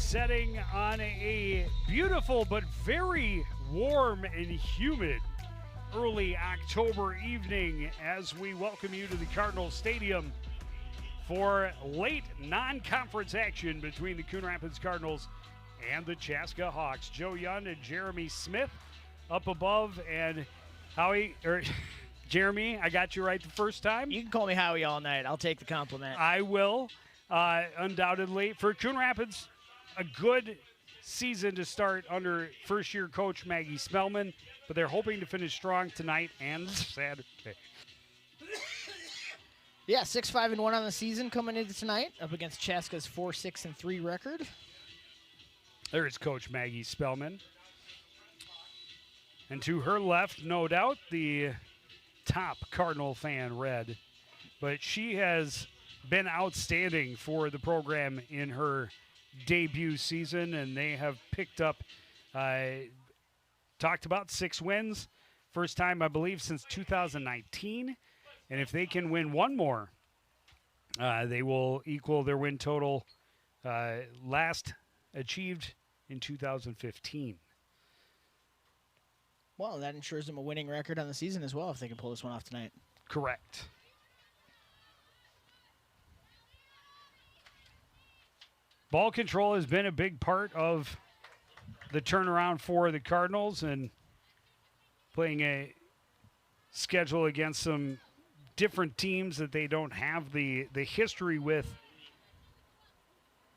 setting on a beautiful but very warm and humid early October evening as we welcome you to the Cardinal Stadium for late non-conference action between the Coon Rapids Cardinals and the Chaska Hawks. Joe Young and Jeremy Smith up above, and Jeremy, I got you right the first time. You can call me Howie all night. I'll take the compliment. I will, undoubtedly. For Coon Rapids, a good season to start under first-year coach Maggie Spellman, but they're hoping to finish strong tonight and Saturday. Yeah, 6-5-1 on the season coming into tonight, up against Chaska's 4-6-3 record. There's Coach Maggie Spellman. And to her left, no doubt, the top Cardinal fan, Red. But she has been outstanding for the program in her debut season, and they have picked up, talked about 6 wins. First time, I believe, since 2019. And if they can win one more, they will equal their win total last achieved in 2015. Well, that ensures them a winning record on the season as well if they can pull this one off tonight. Correct. Ball control has been a big part of the turnaround for the Cardinals, and playing a schedule against some different teams that they don't have the history with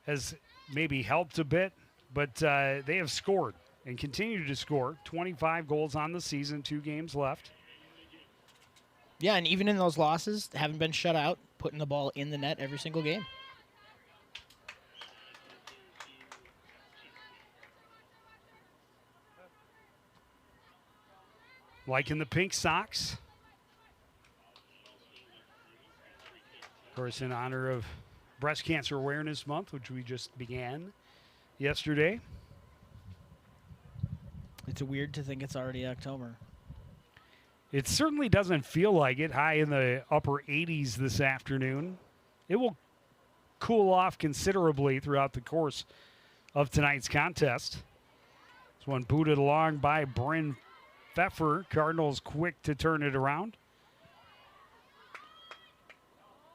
has maybe helped a bit, but they have scored and continue to score. 25 goals on the season, 2 games left. Yeah, and even in those losses, haven't been shut out, putting the ball in the net every single game. Like in the pink socks. Of course, in honor of Breast Cancer Awareness Month, which we just began yesterday. It's weird to think it's already October. It certainly doesn't feel like it. High in the upper 80s this afternoon. It will cool off considerably throughout the course of tonight's contest. This one booted along by Bryn Pfeffer. Cardinals quick to turn it around.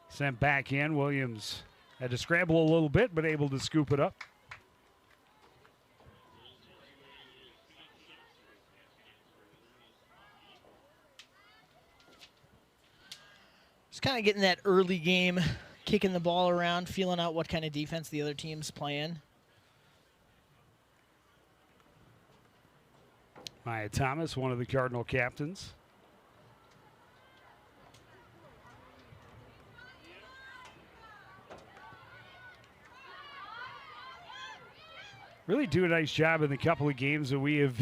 Sent back in. Williams had to scramble a little bit, but able to scoop it up. Just kind of getting that early game, kicking the ball around, feeling out what kind of defense the other team's playing. Maya Thomas, one of the Cardinal captains. Really do a nice job in the couple of games that we have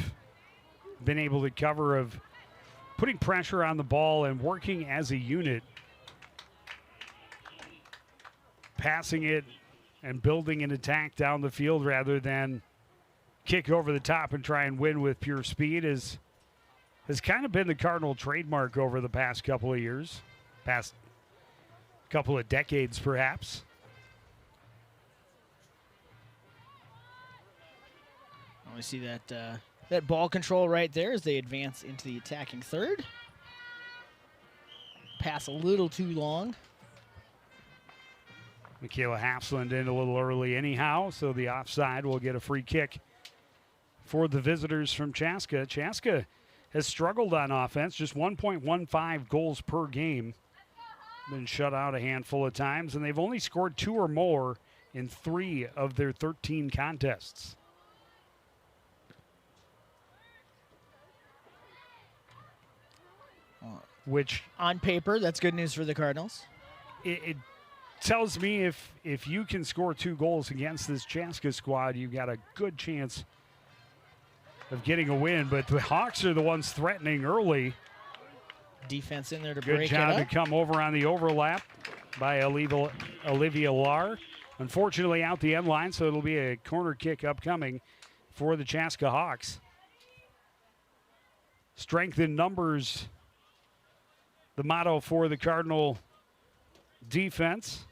been able to cover of putting pressure on the ball and working as a unit. Passing it and building an attack down the field rather than kick over the top and try and win with pure speed has kind of been the Cardinal trademark over the past couple of years, past couple of decades perhaps. We see that ball control right there as they advance into the attacking third. Pass a little too long. Michaela Hafsland in a little early anyhow, so the offside will get a free kick for the visitors from Chaska. Chaska has struggled on offense, just 1.15 goals per game. Been shut out a handful of times, and they've only scored 2 or more in 3 of their 13 contests. Which, on paper, that's good news for the Cardinals. It tells me if you can score 2 goals against this Chaska squad, you've got a good chance of getting a win. But the Hawks are the ones threatening early. Defense in there to good break it up. Good job to come over on the overlap by Olivia Lahr. Unfortunately, out the end line, so it'll be a corner kick upcoming for the Chaska Hawks. Strength in numbers, the motto for the Cardinal defense.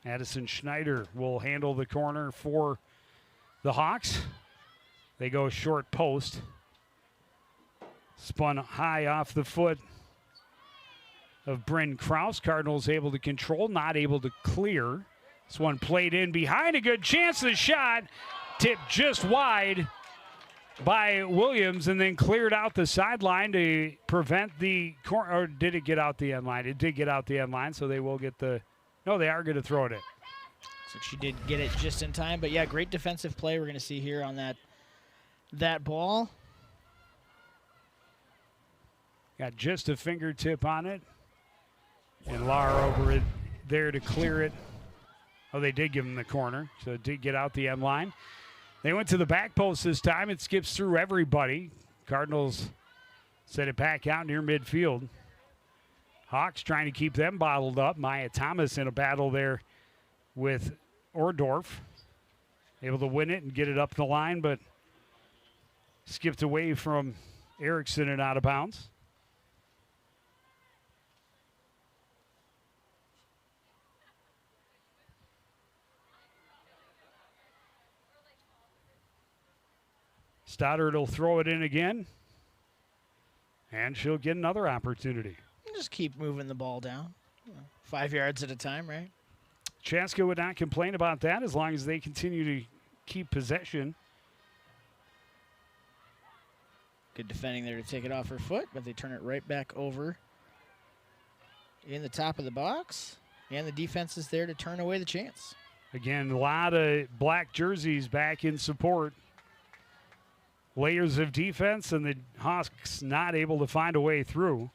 Addison Schneider will handle the corner for the Hawks. They go short post. Spun high off the foot of Bryn Kraus. Cardinals able to control, not able to clear. This one played in behind, a good chance. The shot tipped just wide by Williams and then cleared out the sideline to prevent the corner. Or did it get out the end line? It did get out the end line, so they will get the. No, they are going to throw it in. So she did get it just in time, but yeah, great defensive play we're going to see here on that ball. Got just a fingertip on it. And Lara over it there to clear it. Oh, they did give him the corner, so it did get out the end line. They went to the back post this time. It skips through everybody. Cardinals set it back out near midfield. Hawks trying to keep them bottled up. Maya Thomas in a battle there with Ordorf. Able to win it and get it up the line, but skipped away from Erickson and out of bounds. Stoddard will throw it in again, and she'll get another opportunity. Just keep moving the ball down, 5 yards at a time, right? Chaska would not complain about that as long as they continue to keep possession. Good defending there to take it off her foot, but they turn it right back over in the top of the box, and the defense is there to turn away the chance. Again, a lot of black jerseys back in support. Layers of defense, and the Hawks not able to find a way through.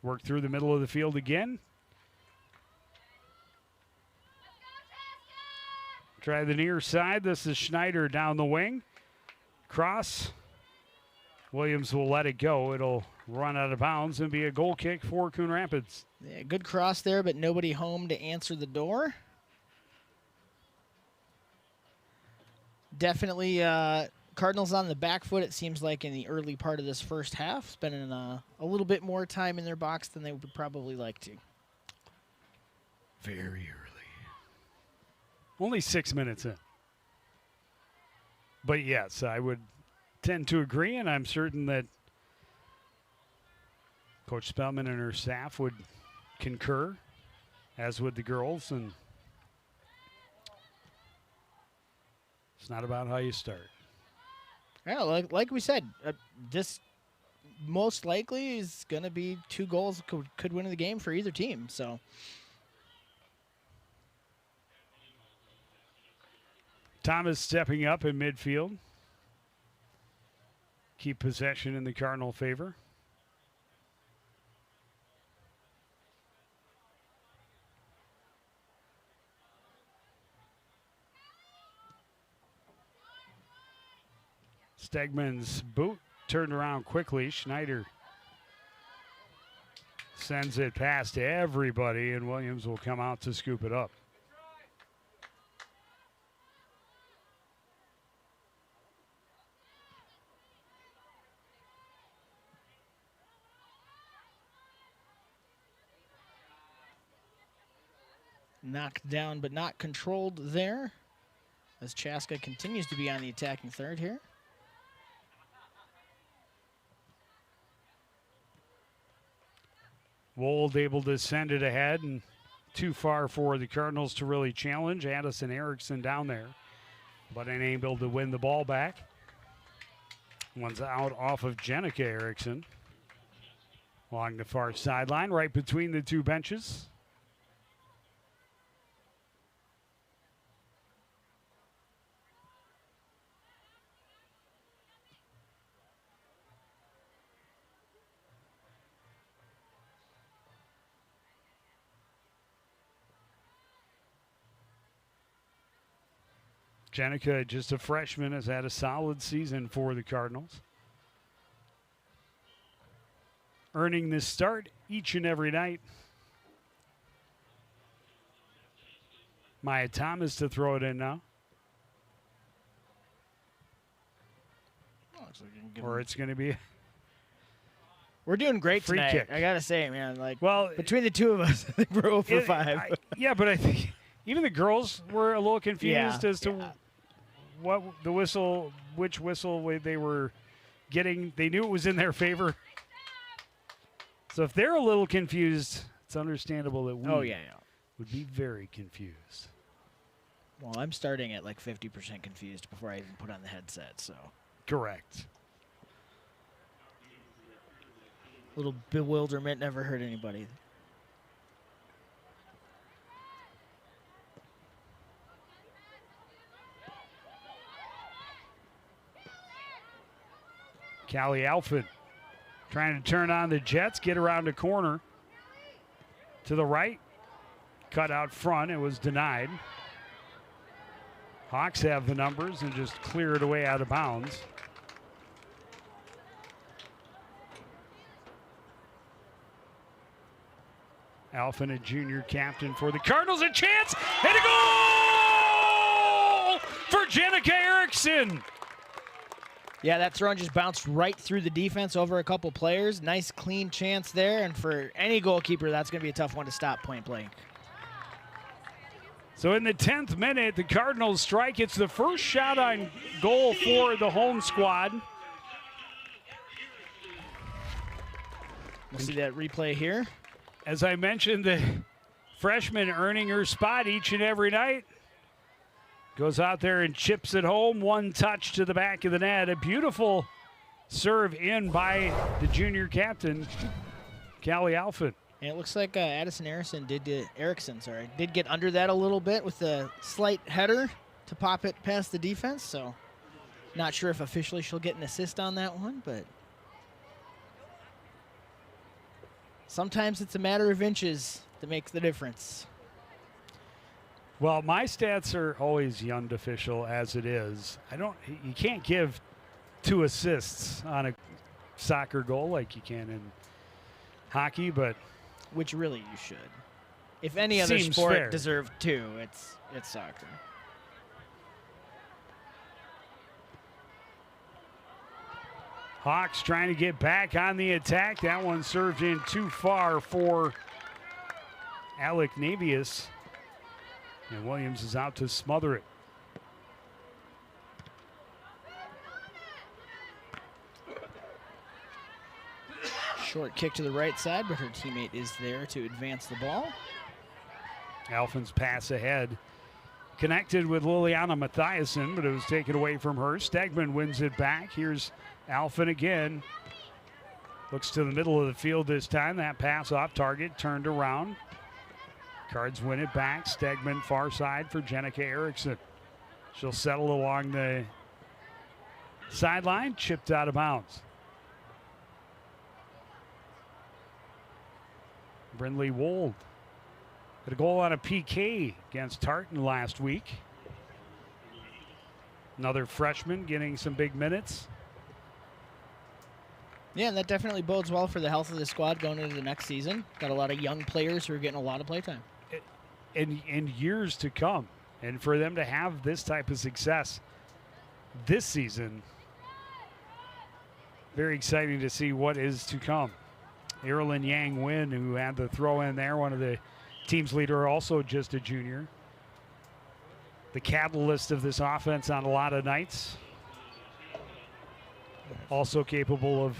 Work through the middle of the field again. Try the near side. This is Schneider down the wing. Cross. Williams will let it go. It'll run out of bounds and be a goal kick for Coon Rapids. Yeah, good cross there, but nobody home to answer the door. Definitely Cardinals on the back foot, it seems like, in the early part of this first half, spending a little bit more time in their box than they would probably like to. Very early. Only 6 minutes in. But yes, I would tend to agree, and I'm certain that Coach Spellman and her staff would concur, as would the girls, and it's not about how you start. Yeah, like we said, this most likely is going to be 2 goals could win the game for either team. So Thomas stepping up in midfield. Keep possession in the Cardinal favor. Stegman's boot turned around quickly. Schneider sends it past everybody, and Williams will come out to scoop it up. Knocked down but not controlled there, as Chaska continues to be on the attacking third here. Wold able to send it ahead, and too far for the Cardinals to really challenge. Addison Erickson down there, but unable to win the ball back. One's out off of Jenica Erickson along the far sideline, right between the 2 benches. Jenica, just a freshman, has had a solid season for the Cardinals. Earning this start each and every night. Maya Thomas to throw it in now. Or it's going to be We're doing great Free tonight. kick. I gotta say, man. Like, Well, between the two of us, I think we're 0 for 5. Yeah, but I think even the girls were a little confused as to what the whistle, which whistle they were getting. They knew it was in their favor. So if they're a little confused, it's understandable that we would be very confused. Well, I'm starting at like 50% confused before I even put on the headset, so. Correct. Little bewilderment never hurt anybody. Callie Alford trying to turn on the Jets, get around the corner to the right. Cut out front. It was denied. Hawks have the numbers and just clear it away out of bounds. Alfin, a junior captain for the Cardinals. A chance and a goal for Jenica Erickson. Yeah, that throw just bounced right through the defense over a couple players. Nice, clean chance there. And for any goalkeeper, that's going to be a tough one to stop point blank. So in the 10th minute, the Cardinals strike. It's the first shot on goal for the home squad. We'll see that replay here. As I mentioned, the freshman earning her spot each and every night. Goes out there and chips it home. One touch to the back of the net. A beautiful serve in by the junior captain, Callie Alford. And it looks like Addison Erickson did get under that a little bit with a slight header to pop it past the defense. So not sure if officially she'll get an assist on that one, but sometimes it's a matter of inches that makes the difference. Well, my stats are always the unofficial as it is. You can't give 2 assists on a soccer goal like you can in hockey, but which really you should. If any other sport fair. deserved 2, it's soccer. Hawks trying to get back on the attack. That one served in too far for Alec Navius. And Williams is out to smother it. Short kick to the right side, but her teammate is there to advance the ball. Alphin's pass ahead. Connected with Liliana Mathiasen, but it was taken away from her. Stegman wins it back. Here's Alphin again. Looks to the middle of the field this time. That pass off target, turned around. Cards win it back. Stegman far side for Jenica Erickson. She'll settle along the sideline, chipped out of bounds. Brindley Wold had a goal on a PK against Tartan last week. Another freshman getting some big minutes. Yeah, and that definitely bodes well for the health of the squad going into the next season. Got a lot of young players who are getting a lot of playtime. In years to come. And for them to have this type of success this season, very exciting to see what is to come. Erilyn Yang Win, who had the throw in there, one of the team's leader, also just a junior. The catalyst of this offense on a lot of nights. Also capable of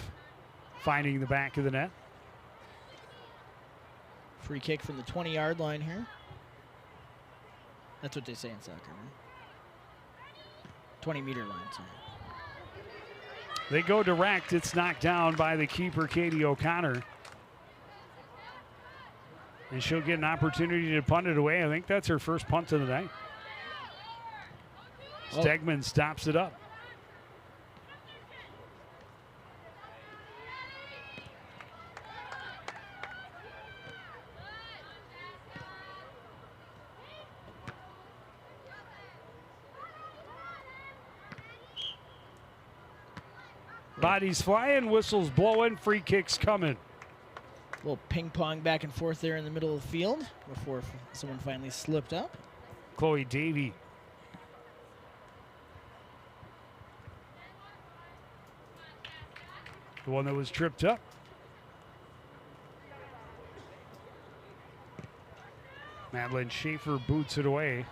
finding the back of the net. Free kick from the 20-yard line here. That's what they say in soccer, right? 20-meter line, sorry. They go direct. It's knocked down by the keeper, Katie O'Connor. And she'll get an opportunity to punt it away. I think that's her first punt of the night. Stegman stops it up. Bodies flying, whistles blowing, free kicks coming. A little ping pong back and forth there in the middle of the field before someone finally slipped up. Chloe Davey. The one that was tripped up. Madeline Schaefer boots it away.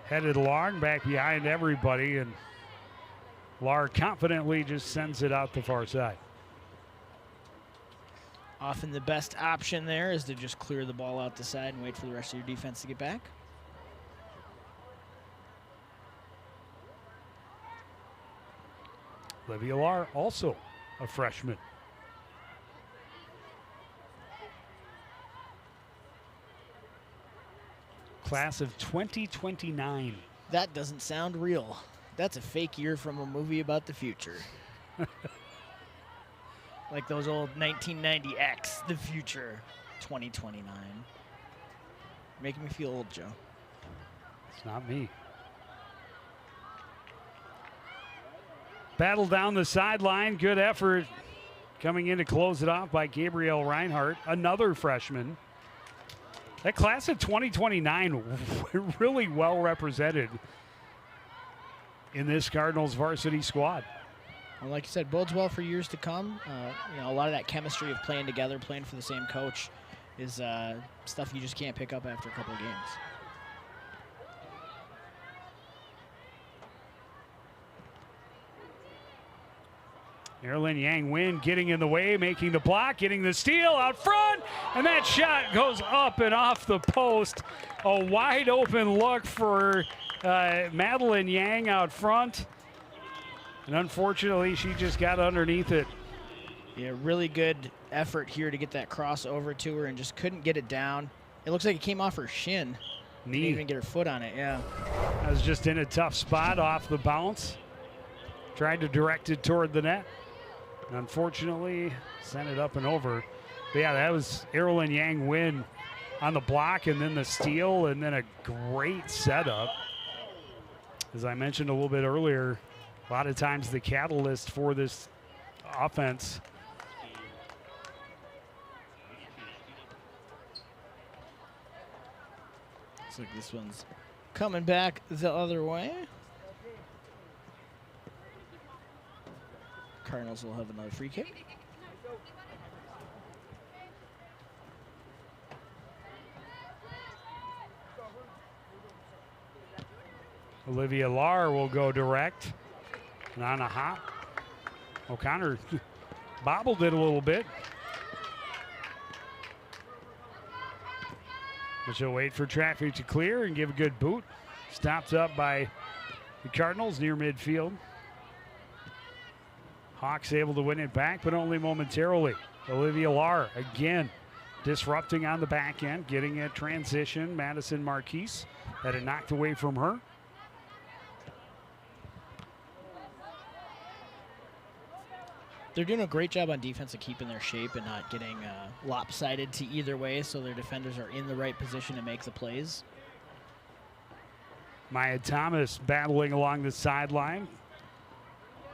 Headed long, back behind everybody, and Lar confidently just sends it out the far side. Often the best option there is to just clear the ball out the side and wait for the rest of your defense to get back. Olivia Lar, also a freshman. Class of 2029. That doesn't sound real. That's a fake year from a movie about the future. Like those old 1990X, The Future, 2029. Making me feel old, Joe. It's not me. Battle down the sideline. Good effort coming in to close it off by Gabrielle Reinhardt, another freshman. That class of 2029 really well represented in this Cardinals varsity squad. Well, like you said, bodes well for years to come. You know, a lot of that chemistry of playing together, playing for the same coach, is stuff you just can't pick up after a couple of games. Marilyn Yang Win getting in the way, making the block, getting the steal out front, and that shot goes up and off the post. A wide open look for Madeline Yang out front. And unfortunately, she just got underneath it. Yeah, really good effort here to get that cross over to her and just couldn't get it down. It looks like it came off her shin. Knee. Didn't even get her foot on it, yeah. I was just in a tough spot off the bounce. Tried to direct it toward the net. And unfortunately, sent it up and over. But yeah, that was Marilyn Yang Win on the block and then the steal and then a great setup. As I mentioned a little bit earlier, a lot of times the catalyst for this offense. Looks like this one's coming back the other way. Cardinals will have another free kick. Olivia Lar will go direct. And on a hop, O'Connor bobbled it a little bit. But she'll wait for traffic to clear and give a good boot. Stopped up by the Cardinals near midfield. Hawks able to win it back, but only momentarily. Olivia Lar again disrupting on the back end, getting a transition. Madison Marquise had it knocked away from her. They're doing a great job on defense of keeping their shape and not getting lopsided to either way, so their defenders are in the right position to make the plays. Maya Thomas battling along the sideline.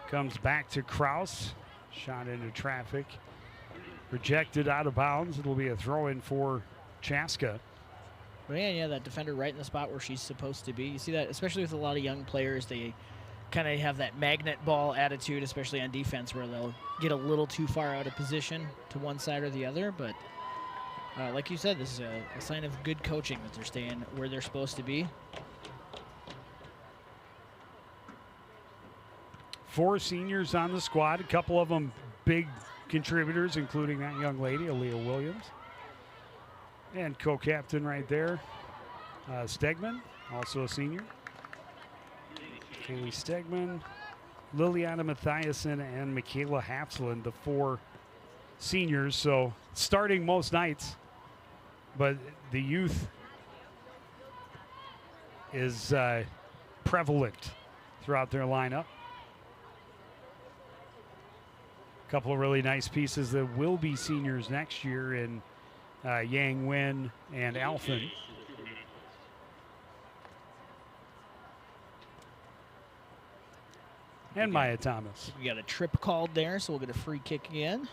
Comes back to Kraus. Shot into traffic. Rejected out of bounds. It'll be a throw-in for Chaska. But yeah, that defender right in the spot where she's supposed to be. You see that, especially with a lot of young players, they kind of have that magnet ball attitude, especially on defense, where they'll get a little too far out of position to one side or the other. But like you said, this is a sign of good coaching that they're staying where they're supposed to be. 4 seniors on the squad, a couple of them big contributors, including that young lady, Aaliyah Williams. And co-captain right there, Stegman, also a senior. Kaylee Stegman, Liliana Mathiasen, and Michaela Hapsland, the 4 seniors. So starting most nights, but the youth is prevalent throughout their lineup. A couple of really nice pieces that will be seniors next year in Yang Win and Alphen. And Maya Thomas. We got a trip called there, so we'll get a free kick again.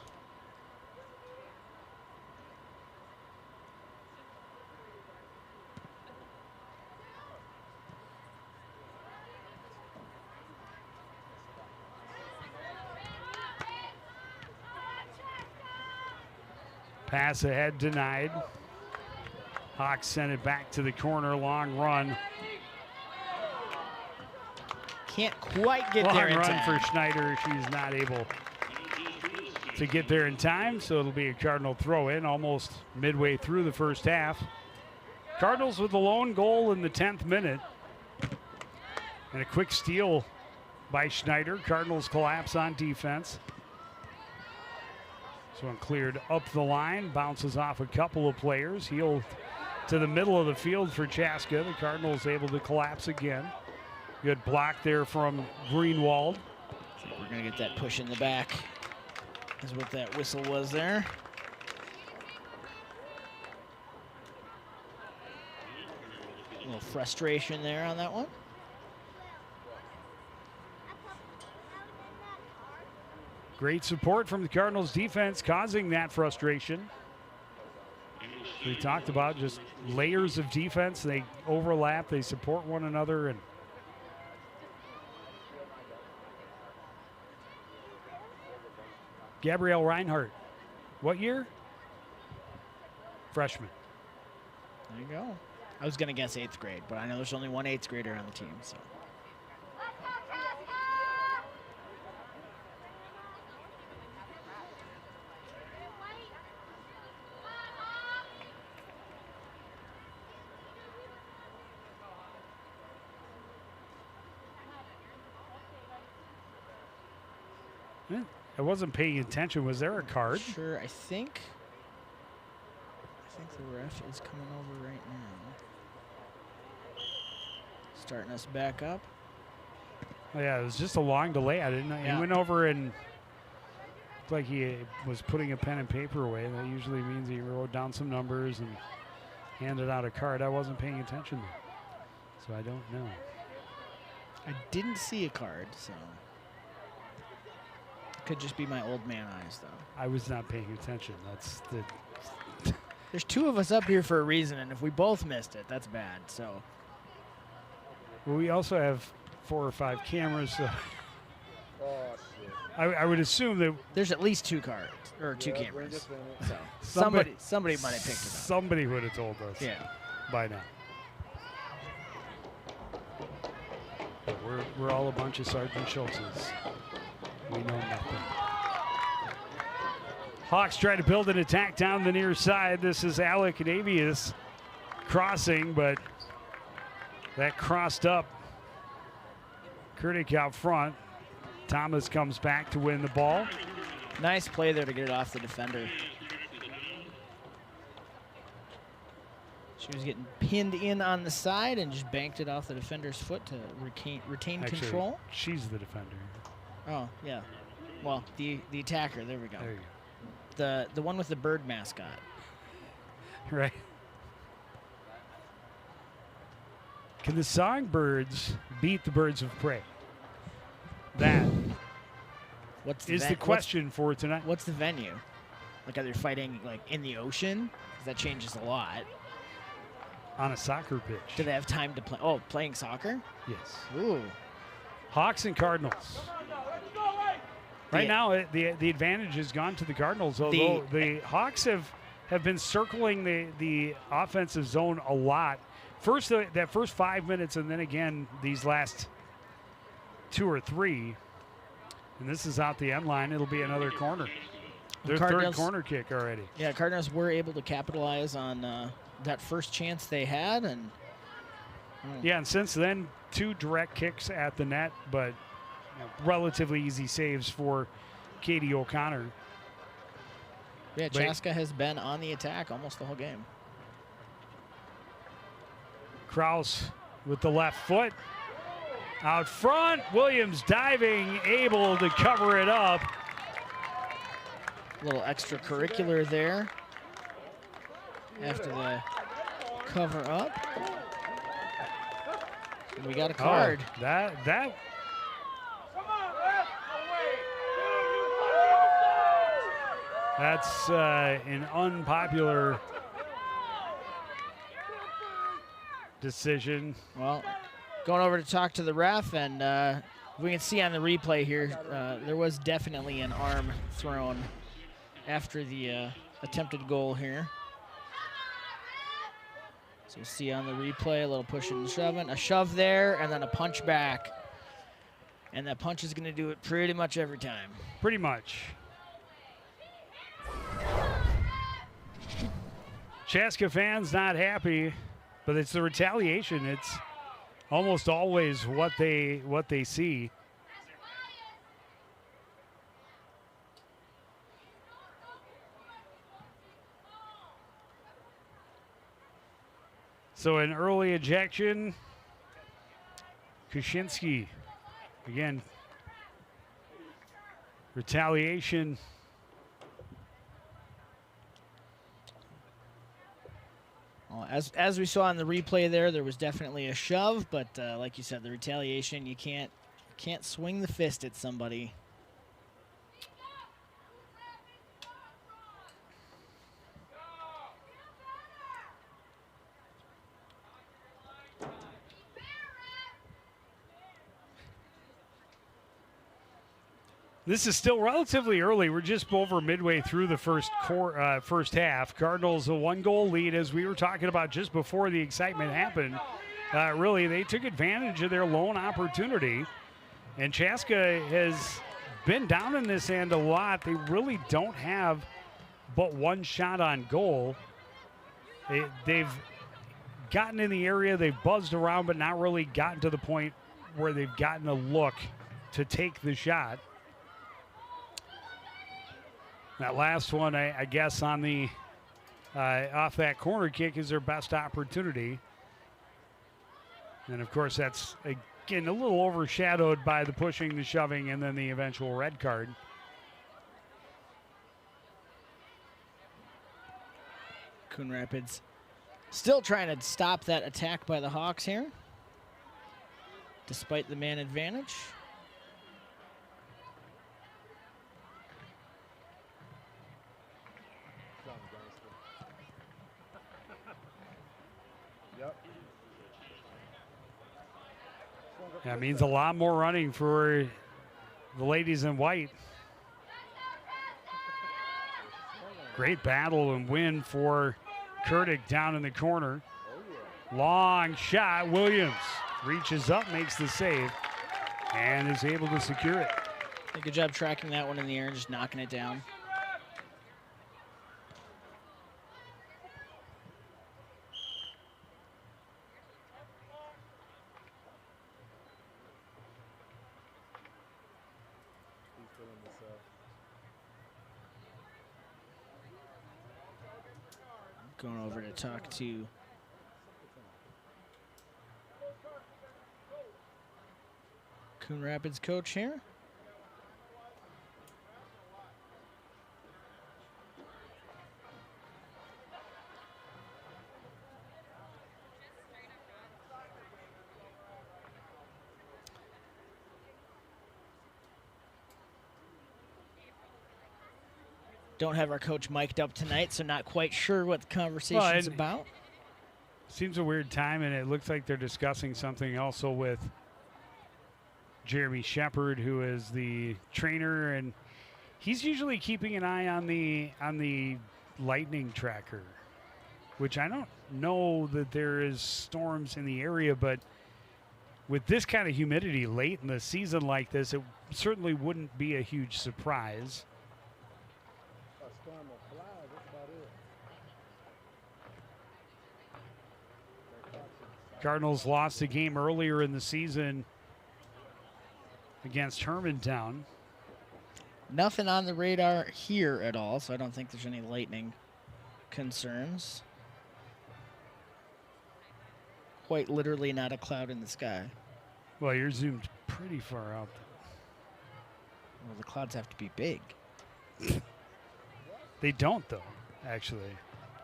Pass ahead denied. Hawks send it back to the corner, long run. Can't quite get Long there in run time. for Schneider. She's not able to get there in time, so it'll be a Cardinal throw in almost midway through the first half. Cardinals with the lone goal in the 10th minute. And a quick steal by Schneider. Cardinals collapse on defense. This one cleared up the line, bounces off a couple of players. Healed to the middle of the field for Chaska. The Cardinals able to collapse again. Good block there from Greenwald. I think we're going to get that push in the back, is what that whistle was there. A little frustration there on that one. Great support from the Cardinals defense causing that frustration. We talked about just layers of defense. They overlap, they support one another, and Gabrielle Reinhardt, what year? Freshman. There you go. I was going to guess 8th grade, but I know there's only one 8th grader on the team, so. I wasn't paying attention. Was there a card? Sure, I think the ref is coming over right now. Starting us back up. Oh, yeah, it was just a long delay. I didn't know. Yeah. He went over and looked like he was putting a pen and paper away. That usually means he wrote down some numbers and handed out a card. I wasn't paying attention there, so I don't know. I didn't see a card, so. Could just be my old man eyes, though. I was not paying attention. That's the. There's two of us up here for a reason, and if we both missed it, that's bad. So. Well, we also have 4 or 5 cameras, so I would assume that There's at least 2 cards or 2 cameras. So somebody might have picked it up. Somebody would have told us. Yeah. By now. But we're all a bunch of Sergeant Schultzes. We know nothing. Hawks try to build an attack down the near side. This is Alec Navius crossing, but that crossed up. Kurdik out front. Thomas comes back to win the ball. Nice play there to get it off the defender. She was getting pinned in on the side and just banked it off the defender's foot to retain Actually, control. she's the defender. Oh, yeah. Well, the attacker. There we go. There you go. The one with the bird mascot. Right. Can the songbirds beat the birds of prey? That is the question for tonight. What's the venue? Like, are they fighting like in the ocean? 'Cause that changes a lot. On a soccer pitch. Do they have time to play? Oh, playing soccer? Yes. Ooh. Hawks and Cardinals. Right now, the advantage has gone to the Cardinals, although the Hawks have been circling the offensive zone a lot. First, that first 5 minutes, and then again these last 2 or 3. And this is out the end line. It'll be another corner. Their third corner kick already. Yeah, Cardinals were able to capitalize on that first chance they had. And yeah, and since then, 2 direct kicks at the net, but relatively easy saves for Katie O'Connor. Yeah, Chaska has been on the attack almost the whole game. Kraus with the left foot. Out front, Williams diving, able to cover it up. A little extracurricular there after the cover up. And we got a card. Oh, that. That's an unpopular decision. Well, going over to talk to the ref, and we can see on the replay here, there was definitely an arm thrown after the attempted goal here. So we'll see on the replay, a little pushing and shoving. A shove there, and then a punch back. And that punch is going to do it pretty much every time. Pretty much. Chaska fans not happy, but it's the retaliation. It's almost always what they see. So an early ejection. Kuczynski, again, retaliation. Well, as we saw in the replay there was definitely a shove, but like you said, the retaliation, you can't swing the fist at somebody. This is still relatively early. We're just over midway through the first half. Cardinals a 1-goal lead, as we were talking about just before the excitement happened. Really, they took advantage of their lone opportunity. And Chaska has been down in this end a lot. They really don't have but one shot on goal. They've gotten in the area, they've buzzed around, but not really gotten to the point where they've gotten a look to take the shot. That last one, I guess, on the off that corner kick is their best opportunity. And, of course, that's, again, a little overshadowed by the pushing, the shoving, and then the eventual red card. Coon Rapids still trying to stop that attack by the Hawks here, despite the man advantage. That means a lot more running for the ladies in white. Great battle and win for Kurtik down in the corner. Long shot. Williams reaches up, makes the save, and is able to secure it. Good job tracking that one in the air and just knocking it down. Going over to talk to Coon Rapids coach here. Don't have our coach mic'd up tonight, so not quite sure what the conversation's about. Seems a weird time, and it looks like they're discussing something also with Jeremy Shepard, who is the trainer, and he's usually keeping an eye on the lightning tracker, which I don't know that there is storms in the area, but with this kind of humidity late in the season like this, it certainly wouldn't be a huge surprise. Cardinals lost a game earlier in the season against Hermantown. Nothing on the radar here at all, so I don't think there's any lightning concerns. Quite literally not a cloud in the sky. Well, you're zoomed pretty far out. Well, the clouds have to be big. They don't, though, actually.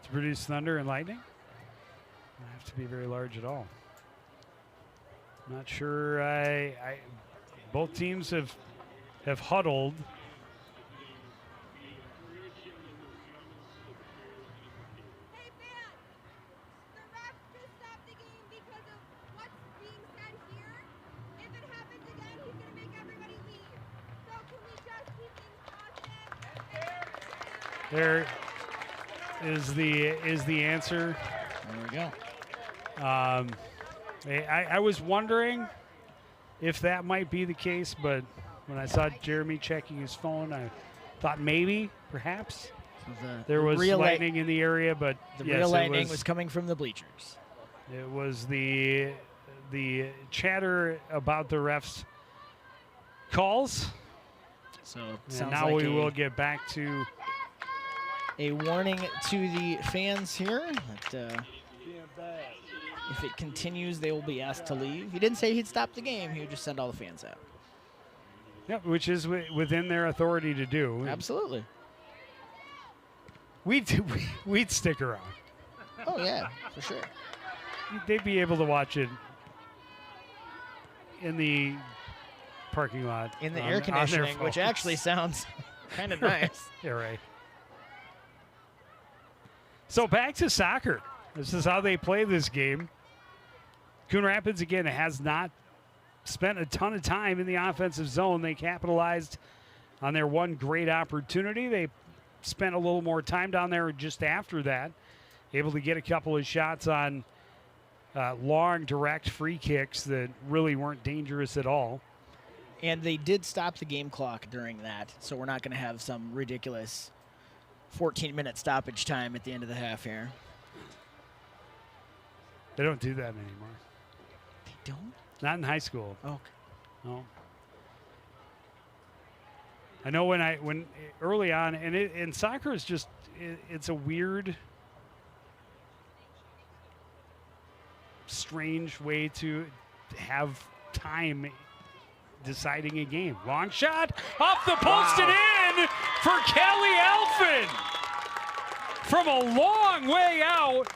To produce thunder and lightning, they don't have to be very large at all. Not sure. Both teams have huddled. Hey fans, the ref just stopped the game because of what's being said here. If it happens again, he's going to make everybody leave. So can we just keep things positive? There is the answer. There we go. I was wondering if that might be the case, but when I saw Jeremy checking his phone, I thought maybe, perhaps, there was lightning in the area, but the yes, real lightning was coming from the bleachers. It was the chatter about the refs' calls. So it And sounds now like we will get back to a warning to the fans here that if it continues, they will be asked to leave. He didn't say he'd stop the game. He would just send all the fans out. which is within their authority to do. Absolutely. We'd stick around. Oh, yeah, for sure. They'd be able to watch it in the parking lot. In the on- air on their conditioning, which phones. actually sounds kind of nice. Yeah, right. So back to soccer. This is how they play this game. Coon Rapids, again, has not spent a ton of time in the offensive zone. They capitalized on their one great opportunity. They spent a little more time down there just after that, able to get a couple of shots on long, direct free kicks that really weren't dangerous at all. And they did stop the game clock during that, so we're not going to have some ridiculous 14-minute stoppage time at the end of the half here. They don't do that anymore. They don't? Not in high school. Okay. No. I know when early on, and soccer is just it's a weird, strange way to have time deciding a game. Long shot off the post and in for Kelly Alphin from a long way out.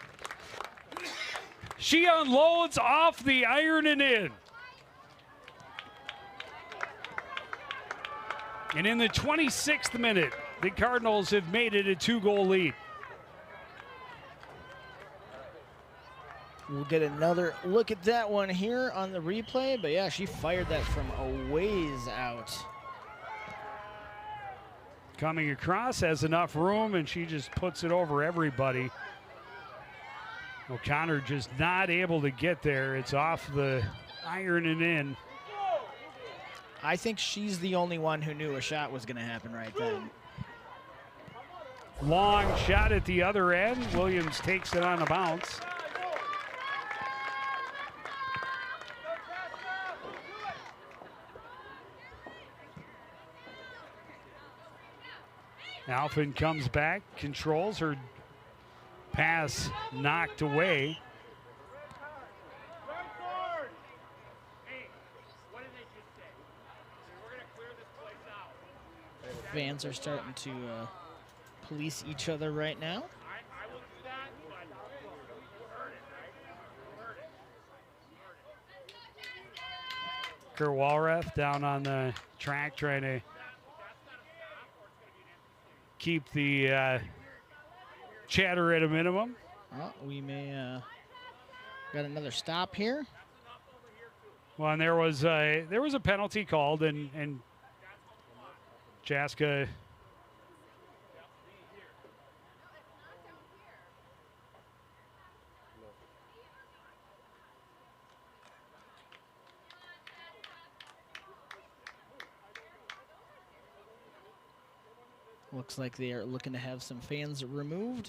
She unloads off the iron and in. And in the 26th minute, the Cardinals have made it a 2-goal lead. We'll get another look at that one here on the replay. But, yeah, she fired that from a ways out. Coming across, has enough room, and she just puts it over everybody. O'Connor just not able to get there. It's off the iron and in. I think she's the only one who knew a shot was going to happen right then. Long shot at the other end. Williams takes it on a bounce. Alphin comes back, controls her pass, knocked away. Fans are starting to police each other right now. Kurt Walrath down on the track trying to keep the chatter at a minimum. Well, we may got another stop here. Well, and there was a penalty called, and Chaska looks like they are looking to have some fans removed.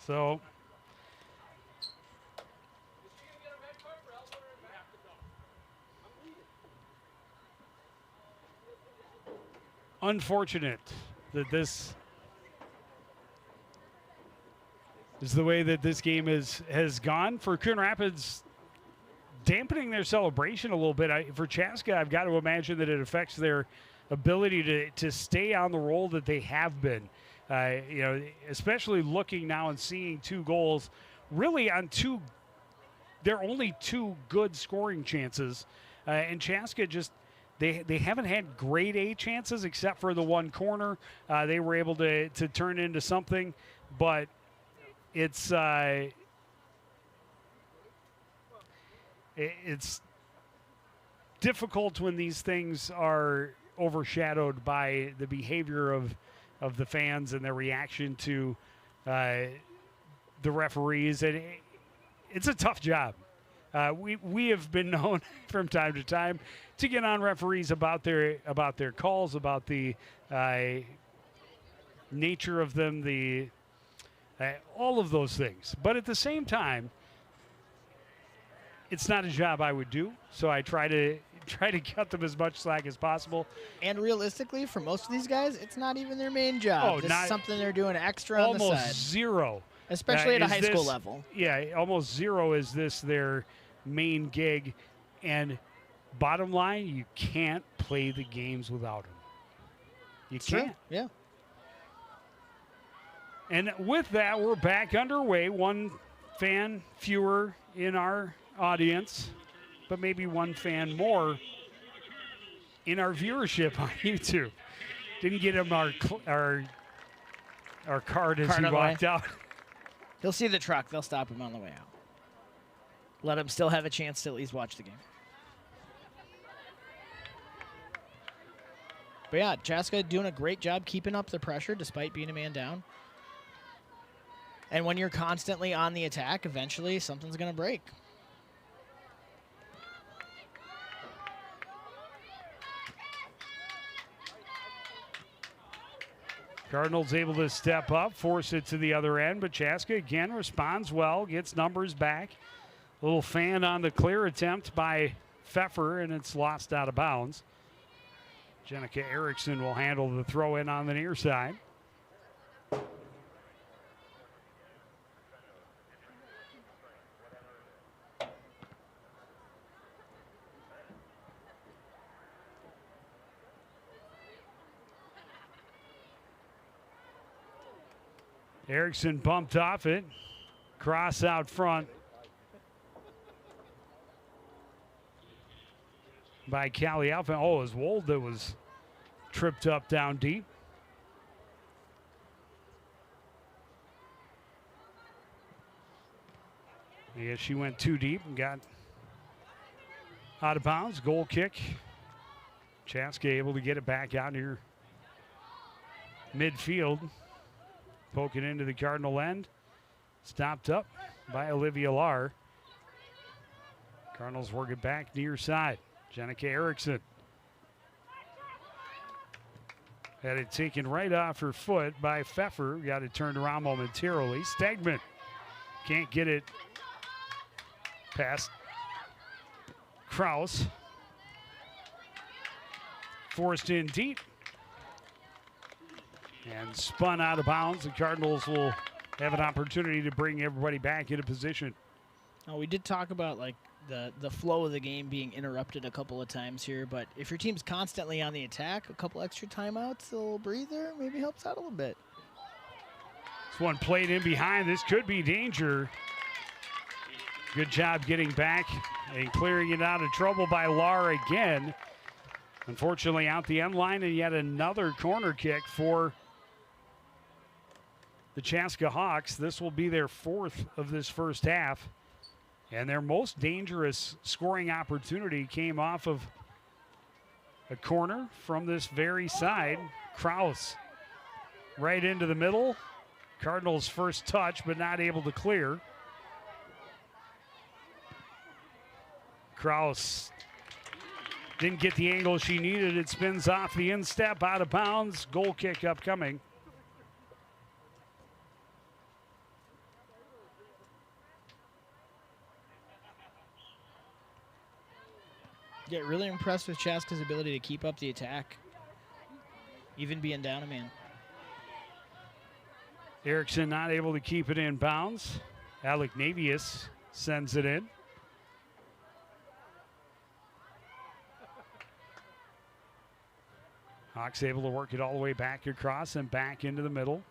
So unfortunate that this is the way that this game has gone for Coon Rapids, dampening their celebration a little bit. For Chaska, I've got to imagine that it affects their ability to stay on the roll that they have been. Especially looking now and seeing 2 goals, really on there are only 2 good scoring chances, and Chaska just they haven't had grade A chances except for the one corner. They were able to turn into something, but it's it's difficult when these things are overshadowed by the behavior of the fans and their reaction to the referees. And it's a tough job. We have been known from time to time to get on referees about their calls, about the nature of them, all of those things. But at the same time, it's not a job I would do, so I try to cut them as much slack as possible. And realistically, for most of these guys, it's not even their main job. This is something they're doing extra on the side. Almost zero. Especially at a high school level. Yeah, almost zero is this their main gig. And bottom line, you can't play the games without them. You can't. Yeah. And with that, we're back underway. One fan fewer in our audience, but maybe one fan more in our viewership on YouTube. Didn't get him our card as he walked out. He'll see the truck. They'll stop him on the way out. Let him still have a chance to at least watch the game. But yeah, Chaska doing a great job keeping up the pressure despite being a man down. And when you're constantly on the attack, eventually something's going to break. Cardinals able to step up, force it to the other end, but Chaska again responds well, gets numbers back. A little fan on the clear attempt by Pfeffer, and it's lost out of bounds. Jenica Erickson will handle the throw in on the near side. Erickson bumped off it. Cross out front by Callie Alpha. Oh, it was Wold that was tripped up down deep. Yeah, she went too deep and got out of bounds. Goal kick. Chaska able to get it back out near midfield. Poking into the Cardinal end. Stopped up by Olivia Lahr. Cardinals work it back near side. Jenica Erickson. Had it taken right off her foot by Pfeffer. Got it turned around momentarily. Stegman can't get it past Kraus. Forced in deep. And spun out of bounds. The Cardinals will have an opportunity to bring everybody back into position. Oh, we did talk about like the flow of the game being interrupted a couple of times here, but if your team's constantly on the attack, a couple extra timeouts, a little breather, maybe helps out a little bit. This one played in behind. This could be danger. Good job getting back and clearing it out of trouble by Lahr again. Unfortunately, out the end line, and yet another corner kick for the Chaska Hawks. This will be their fourth of this first half. And their most dangerous scoring opportunity came off of a corner from this very side. Kraus right into the middle. Cardinals' first touch, but not able to clear. Kraus didn't get the angle she needed. It spins off the instep, out of bounds. Goal kick upcoming. Get really impressed with Chaska's ability to keep up the attack, even being down a man. Erickson not able to keep it in bounds. Alec Navius sends it in. Hawks able to work it all the way back across and back into the middle.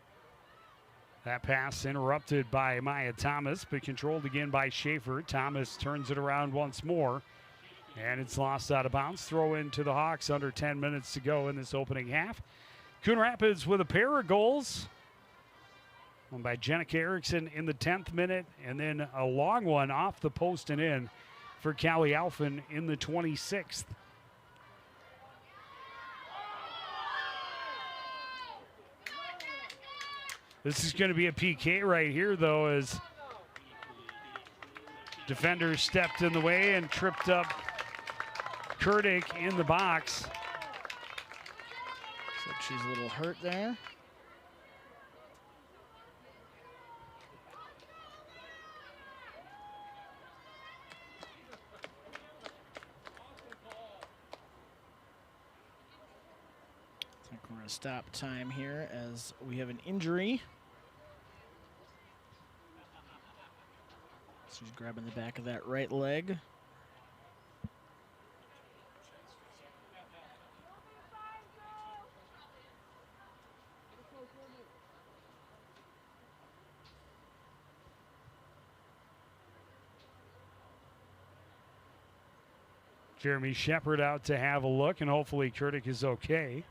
That pass interrupted by Maya Thomas, but controlled again by Schaefer. Thomas turns it around once more, and it's lost out of bounds. Throw into the Hawks, under 10 minutes to go in this opening half. Coon Rapids with a pair of goals. One by Jenica Erickson in the 10th minute, and then a long one off the post and in for Callie Alphen in the 26th. This is going to be a PK right here, though, as defenders stepped in the way and tripped up Kurdik in the box. Looks like she's a little hurt there. I think we're going to stop time here as we have an injury. She's grabbing the back of that right leg. Jeremy Shepard out to have a look, and hopefully Kurdik is okay.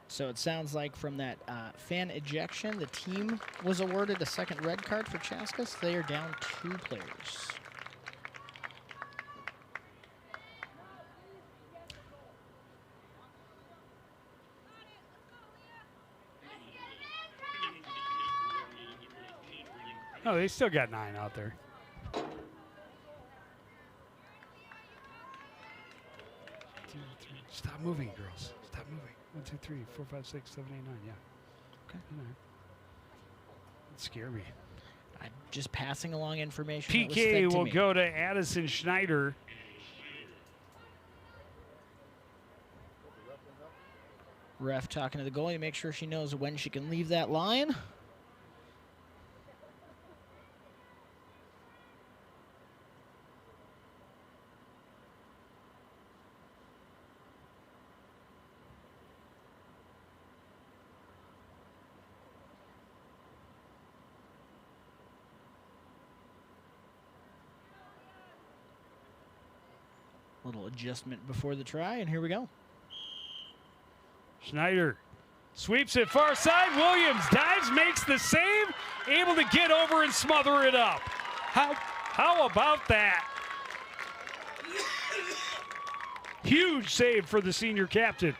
So it sounds like from that fan ejection, the team was awarded a second red card for Chaska, so they are down 2 players. Oh, they still got 9 out there. Stop moving, girls. Stop moving. 1, 2, 3, 4, 5, 6, 7, 8, 9. Yeah. Okay. That scared me. I'm just passing along information. that was fed PK to will me. go to Addison Schneider. Ref talking to the goalie, make sure she knows when she can leave that line. Little adjustment before the try, and here we go. Schneider sweeps it far side. Williams dives, makes the save, able to get over and smother it up. How about that? Huge save for the senior captain.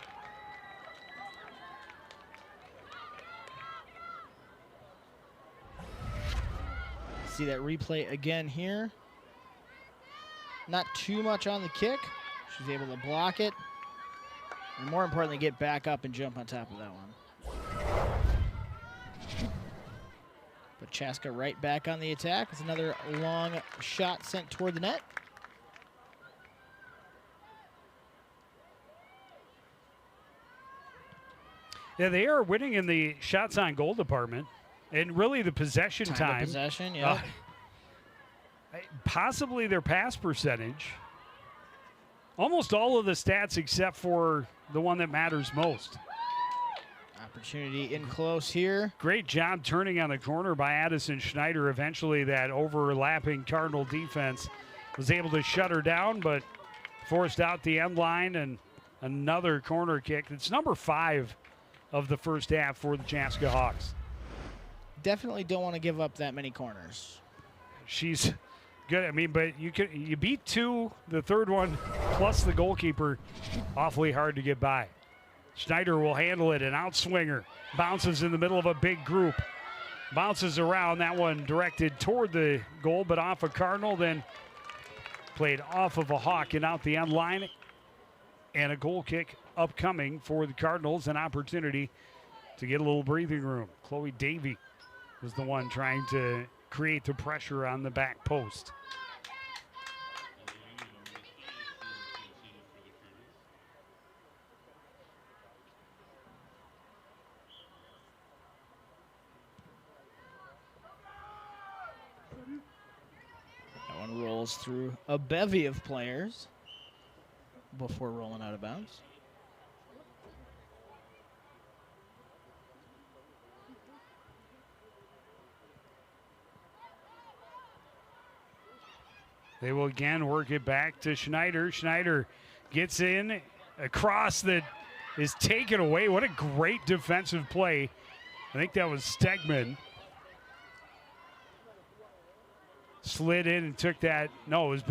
See that replay again here. Not too much on the kick. She's able to block it. And more importantly, get back up and jump on top of that one. But Chaska right back on the attack. It's another long shot sent toward the net. Yeah, they are winning in the shots on goal department. And really the possession time. Of possession, yeah. Possibly their pass percentage. Almost all of the stats except for the one that matters most. Opportunity in close here. Great job turning on the corner by Addison Schneider. Eventually that overlapping Cardinal defense was able to shut her down, but forced out the end line and another corner kick. It's number 5 of the first half for the Chaska Hawks. Definitely don't want to give up that many corners. She's good. I mean, but you beat 2, the third one, plus the goalkeeper, awfully hard to get by. Schneider will handle it, an outswinger. Bounces in the middle of a big group. Bounces around, that one directed toward the goal, but off a Cardinal, then played off of a Hawk and out the end line. And a goal kick upcoming for the Cardinals, an opportunity to get a little breathing room. Chloe Davey was the one trying to create the pressure on the back post. That one rolls through a bevy of players before rolling out of bounds. They will again work it back to Schneider. Schneider gets in across the is taken away. What a great defensive play. I think that was Stegman. Slid in and took that. No, it was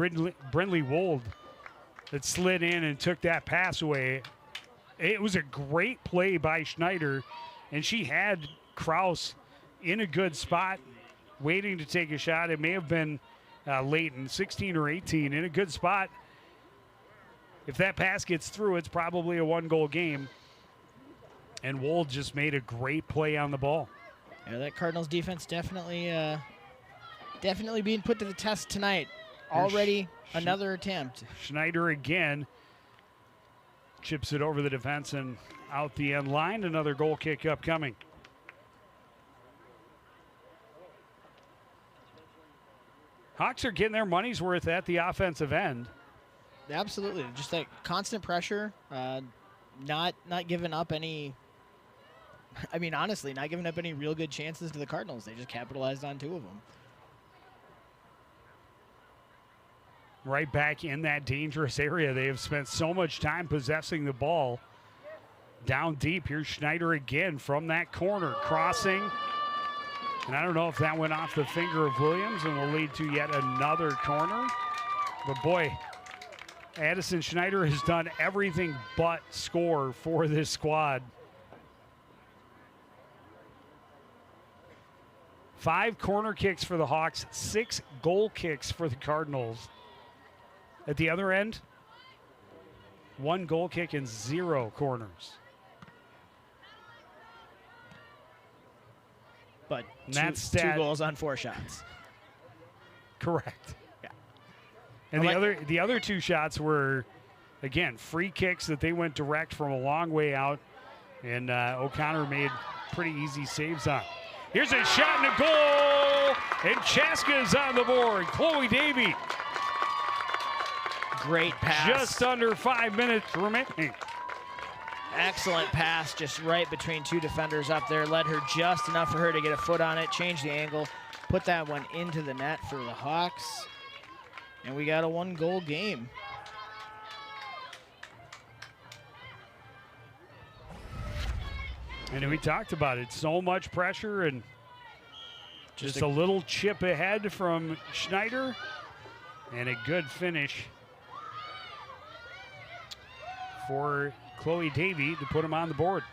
Brindley Wold that slid in and took that pass away. It was a great play by Schneider, and she had Kraus in a good spot, waiting to take a shot. It may have been Leighton, 16 or 18, in a good spot. If that pass gets through, it's probably a one-goal game. And Wold just made a great play on the ball. Yeah, that Cardinals defense definitely being put to the test tonight. Already another attempt. Schneider again chips it over the defense and out the end line. Another goal kick upcoming. Hawks are getting their money's worth at the offensive end. Absolutely, just that constant pressure, not giving up any. I mean, honestly, not giving up any real good chances to the Cardinals. They just capitalized on 2 of them. Right back in that dangerous area. They have spent so much time possessing the ball. Down deep, here's Schneider again from that corner, crossing. And I don't know if that went off the finger of Williams and will lead to yet another corner. But boy, Addison Schneider has done everything but score for this squad. 5 corner kicks for the Hawks, 6 goal kicks for the Cardinals. At the other end, 1 goal kick and 0 corners. But that's 2 goals on 4 shots. Correct. Yeah. And the other 2 shots were, again, free kicks that they went direct from a long way out, and O'Connor made pretty easy saves on. Here's a shot and a goal, and Chaska is on the board. Chloe Davy. Great pass. Just under 5 minutes remaining. Excellent pass, just right between 2 defenders up there. Led her just enough for her to get a foot on it, change the angle, put that one into the net for the Hawks. And we got a 1-goal game. And we talked about it. So much pressure and just a little chip ahead from Schneider. And a good finish for Chloe Davy to put him on the board.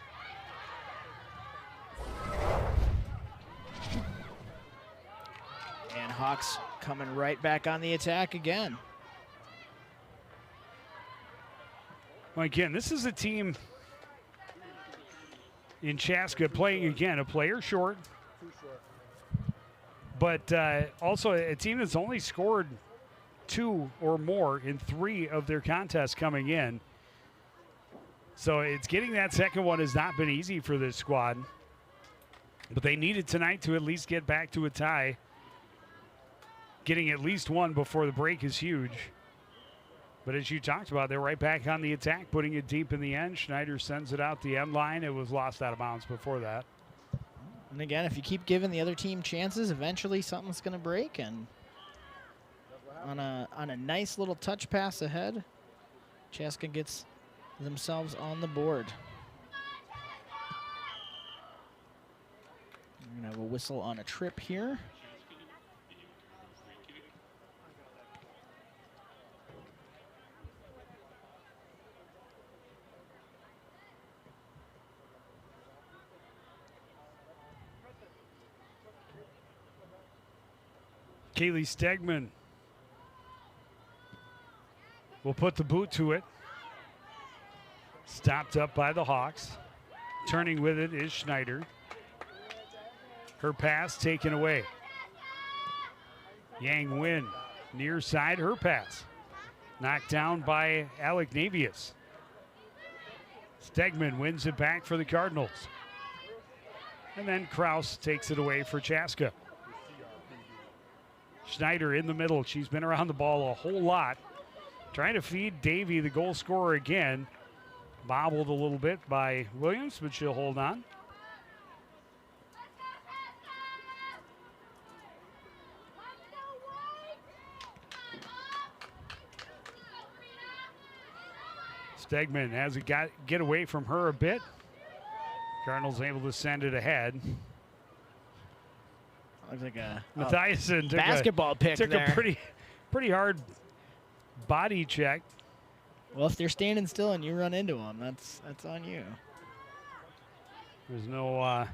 And Hawks coming right back on the attack again. Well, again, this is a team in Chaska playing, again, a player short. But also a team that's only scored 2 or more in 3 of their contests coming in. So it's getting that second one has not been easy for this squad. But they needed tonight to at least get back to a tie. Getting at least 1 before the break is huge. But as you talked about, they're right back on the attack, putting it deep in the end. Schneider sends it out the end line. It was lost out of bounds before that. And again, if you keep giving the other team chances, eventually something's going to break. And on a nice little touch pass ahead, Chaska gets themselves on the board. We're going to have a whistle on a trip here. Kaylee Stegman will put the boot to it. Stopped up by the Hawks. Turning with it is Schneider. Her pass taken away. Yang Nguyen near side, her pass. Knocked down by Alec Navius. Stegman wins it back for the Cardinals. And then Kraus takes it away for Chaska. Schneider in the middle. She's been around the ball a whole lot. Trying to feed Davy, the goal scorer, again. Bobbled a little bit by Williams, but she'll hold on. Stegman has it get away from her a bit. Cardinals able to send it ahead. Looks like a Mathiasen took basketball pick took there. a pretty hard body check. Well, if they're standing still and you run into them, that's on you. There's no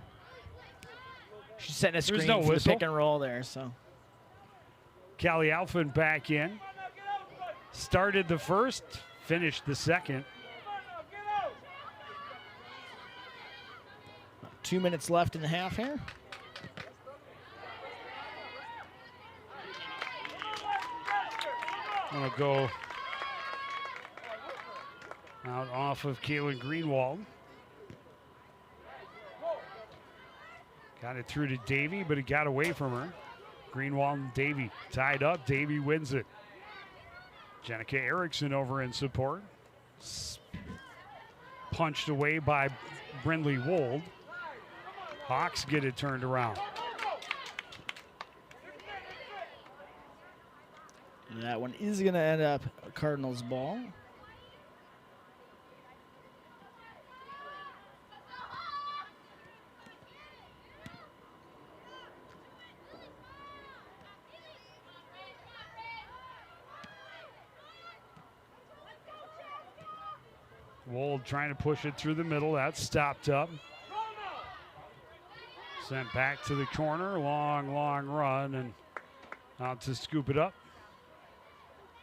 She's setting a screen no for the whistle. pick and roll there. So Callie Alphen back in. Started the first, finished the second. 2 minutes left in the half here. I'm going to go out off of Kaylin Greenwald. Got it through to Davy, but it got away from her. Greenwald and Davy tied up. Davy wins it. Jenica Erickson over in support. Punched away by Brindley Wold. Hawks get it turned around. And that one is going to end up a Cardinals ball. Wold trying to push it through the middle. That's stopped up. Sent back to the corner. Long run, and out to scoop it up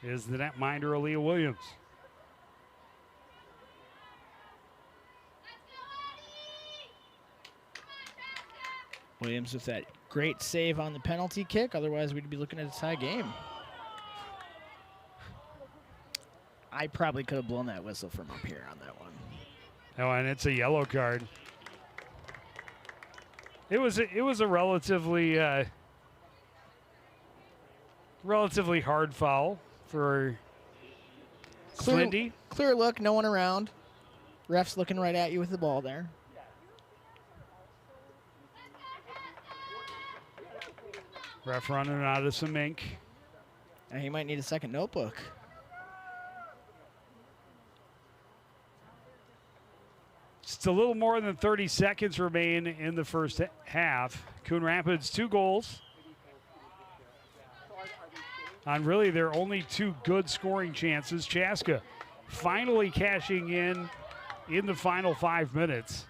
is the netminder Aaliyah Williams. Williams with that great save on the penalty kick. Otherwise, we'd be looking at a tie game. I probably could have blown that whistle from up here on that one. Oh, and it's a yellow card. It was a relatively hard foul for Slindy. Clear look, no one around. Ref's looking right at you with the ball there. Ref running out of some ink. And he might need a second notebook. Just a little more than 30 seconds remain in the first half. Coon Rapids 2 goals on really their only 2 good scoring chances. Chaska finally cashing in the final 5 minutes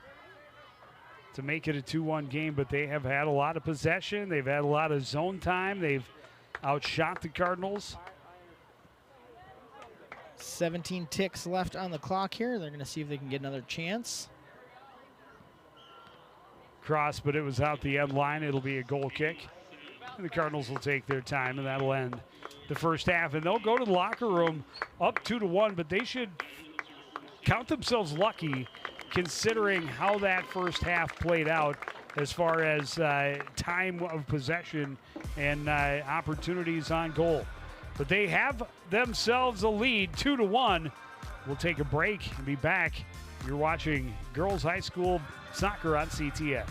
to make it a 2-1 game, but they have had a lot of possession. They've had a lot of zone time. They've outshot the Cardinals. 17 ticks left on the clock here. They're going to see if they can get another chance. Cross, but it was out the end line. It'll be a goal kick. And the Cardinals will take their time, and that'll end the first half. And they'll go to the locker room up 2-1, but they should count themselves lucky considering how that first half played out as far as time of possession and opportunities on goal. But they have themselves a lead, 2-1. We'll take a break and be back. You're watching Girls High School Soccer on CTN.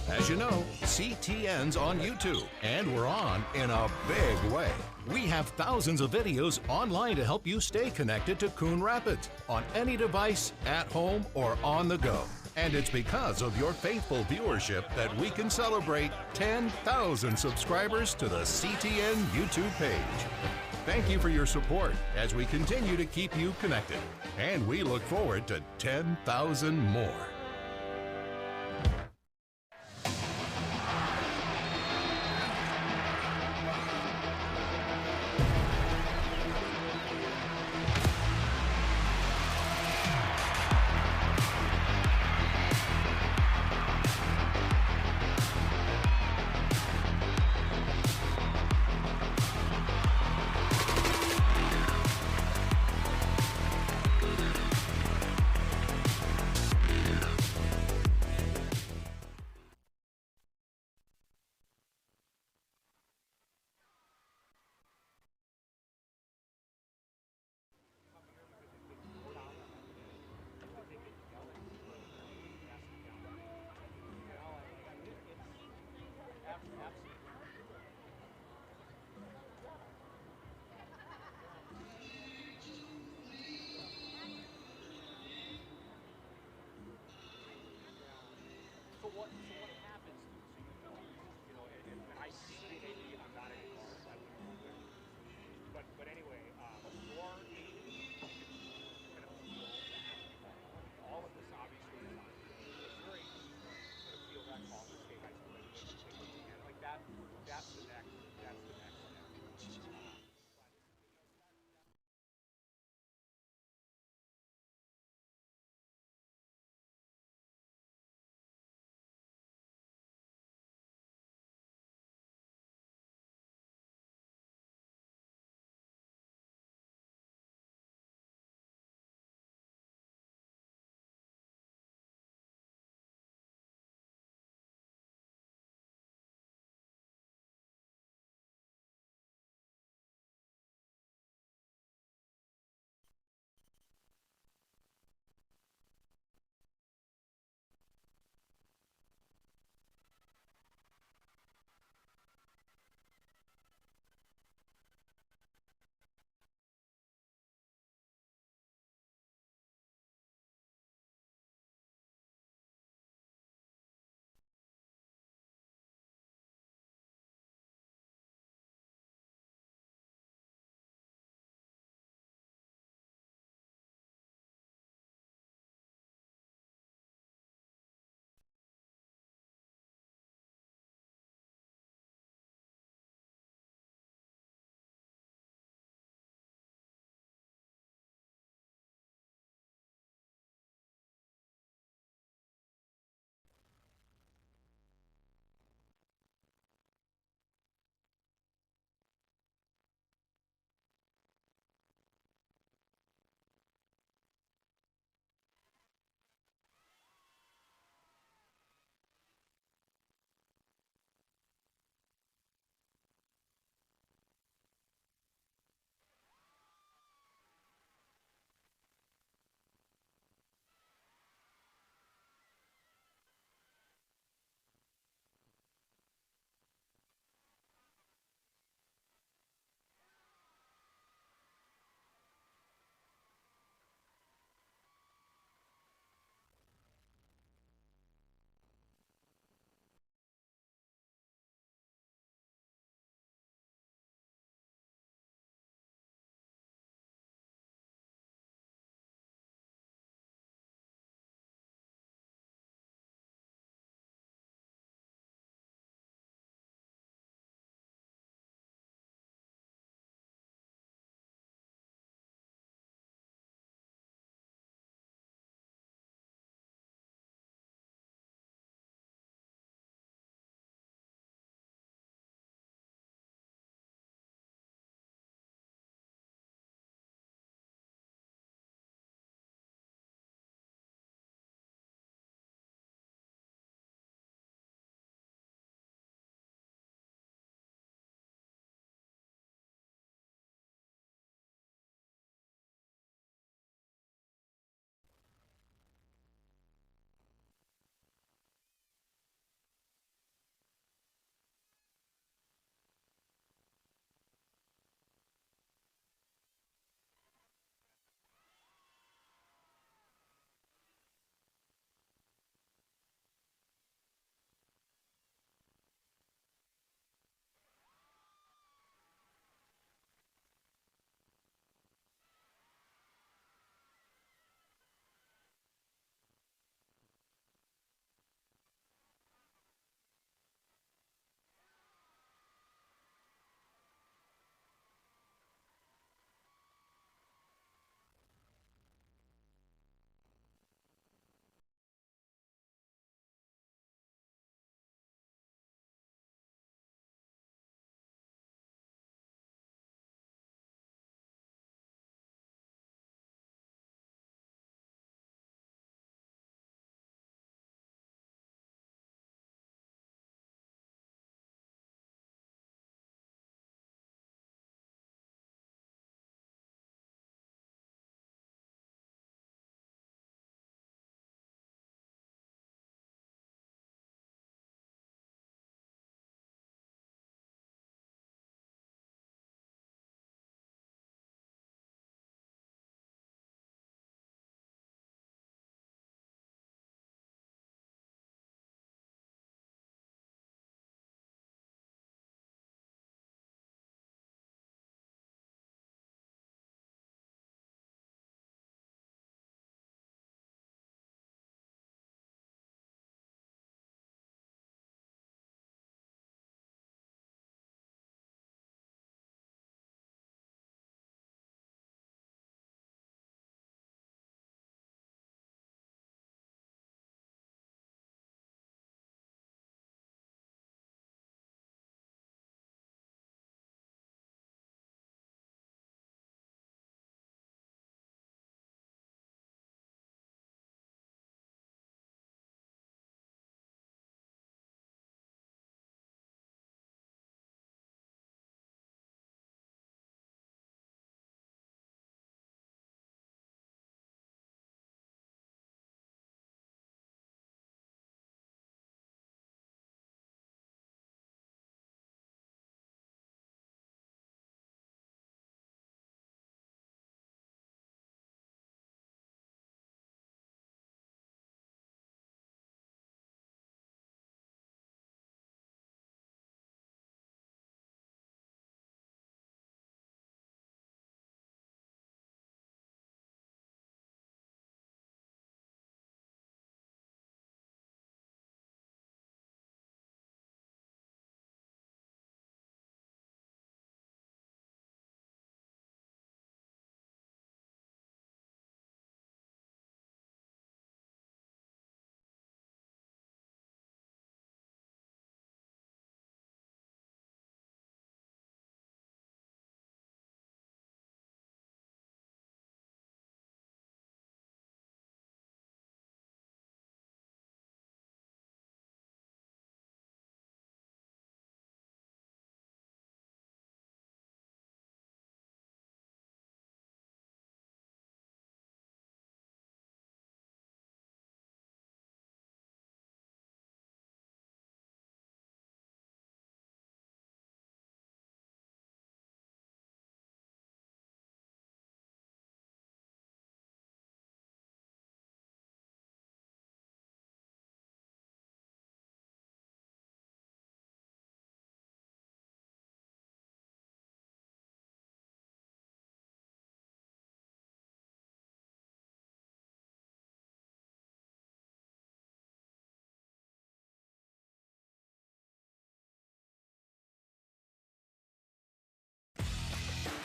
As you know, CTN's on YouTube, and we're on in a big way. We have thousands of videos online to help you stay connected to Coon Rapids on any device, at home, or on the go. And it's because of your faithful viewership that we can celebrate 10,000 subscribers to the CTN YouTube page. Thank you for your support as we continue to keep you connected. And we look forward to 10,000 more.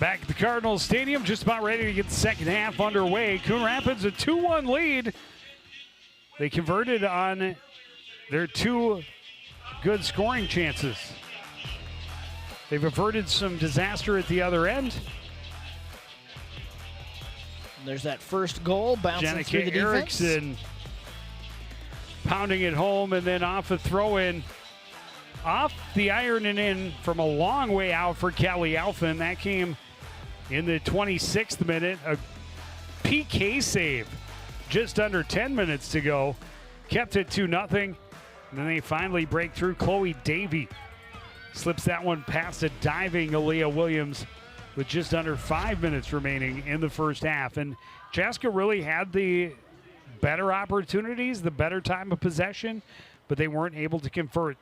Back at the Cardinals Stadium, just about ready to get the second half underway. Coon Rapids a 2-1 lead. They converted on their 2 good scoring chances. They've averted some disaster at the other end. There's that first goal bouncing through the defense. Erickson pounding it home, and then off a throw-in. Off the iron and in from a long way out for Kelly Alphen. That came in the 26th minute. A PK save just under 10 minutes to go. Kept it 2-0. And then they finally break through. Chloe Davey slips that one past a diving Aaliyah Williams with just under 5 minutes remaining in the first half. And Chaska really had the better opportunities, the better time of possession, but they weren't able to convert.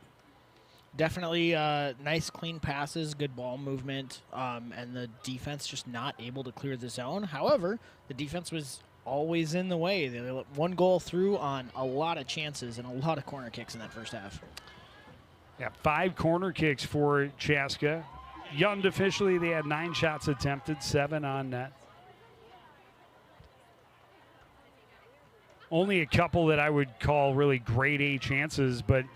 Definitely nice, clean passes, good ball movement, and the defense just not able to clear the zone. However, the defense was always in the way. They let 1 goal through on a lot of chances and a lot of corner kicks in that first half. Yeah, 5 corner kicks for Chaska. Unofficially, they had 9 shots attempted, 7 on net. Only a couple that I would call really grade A chances, but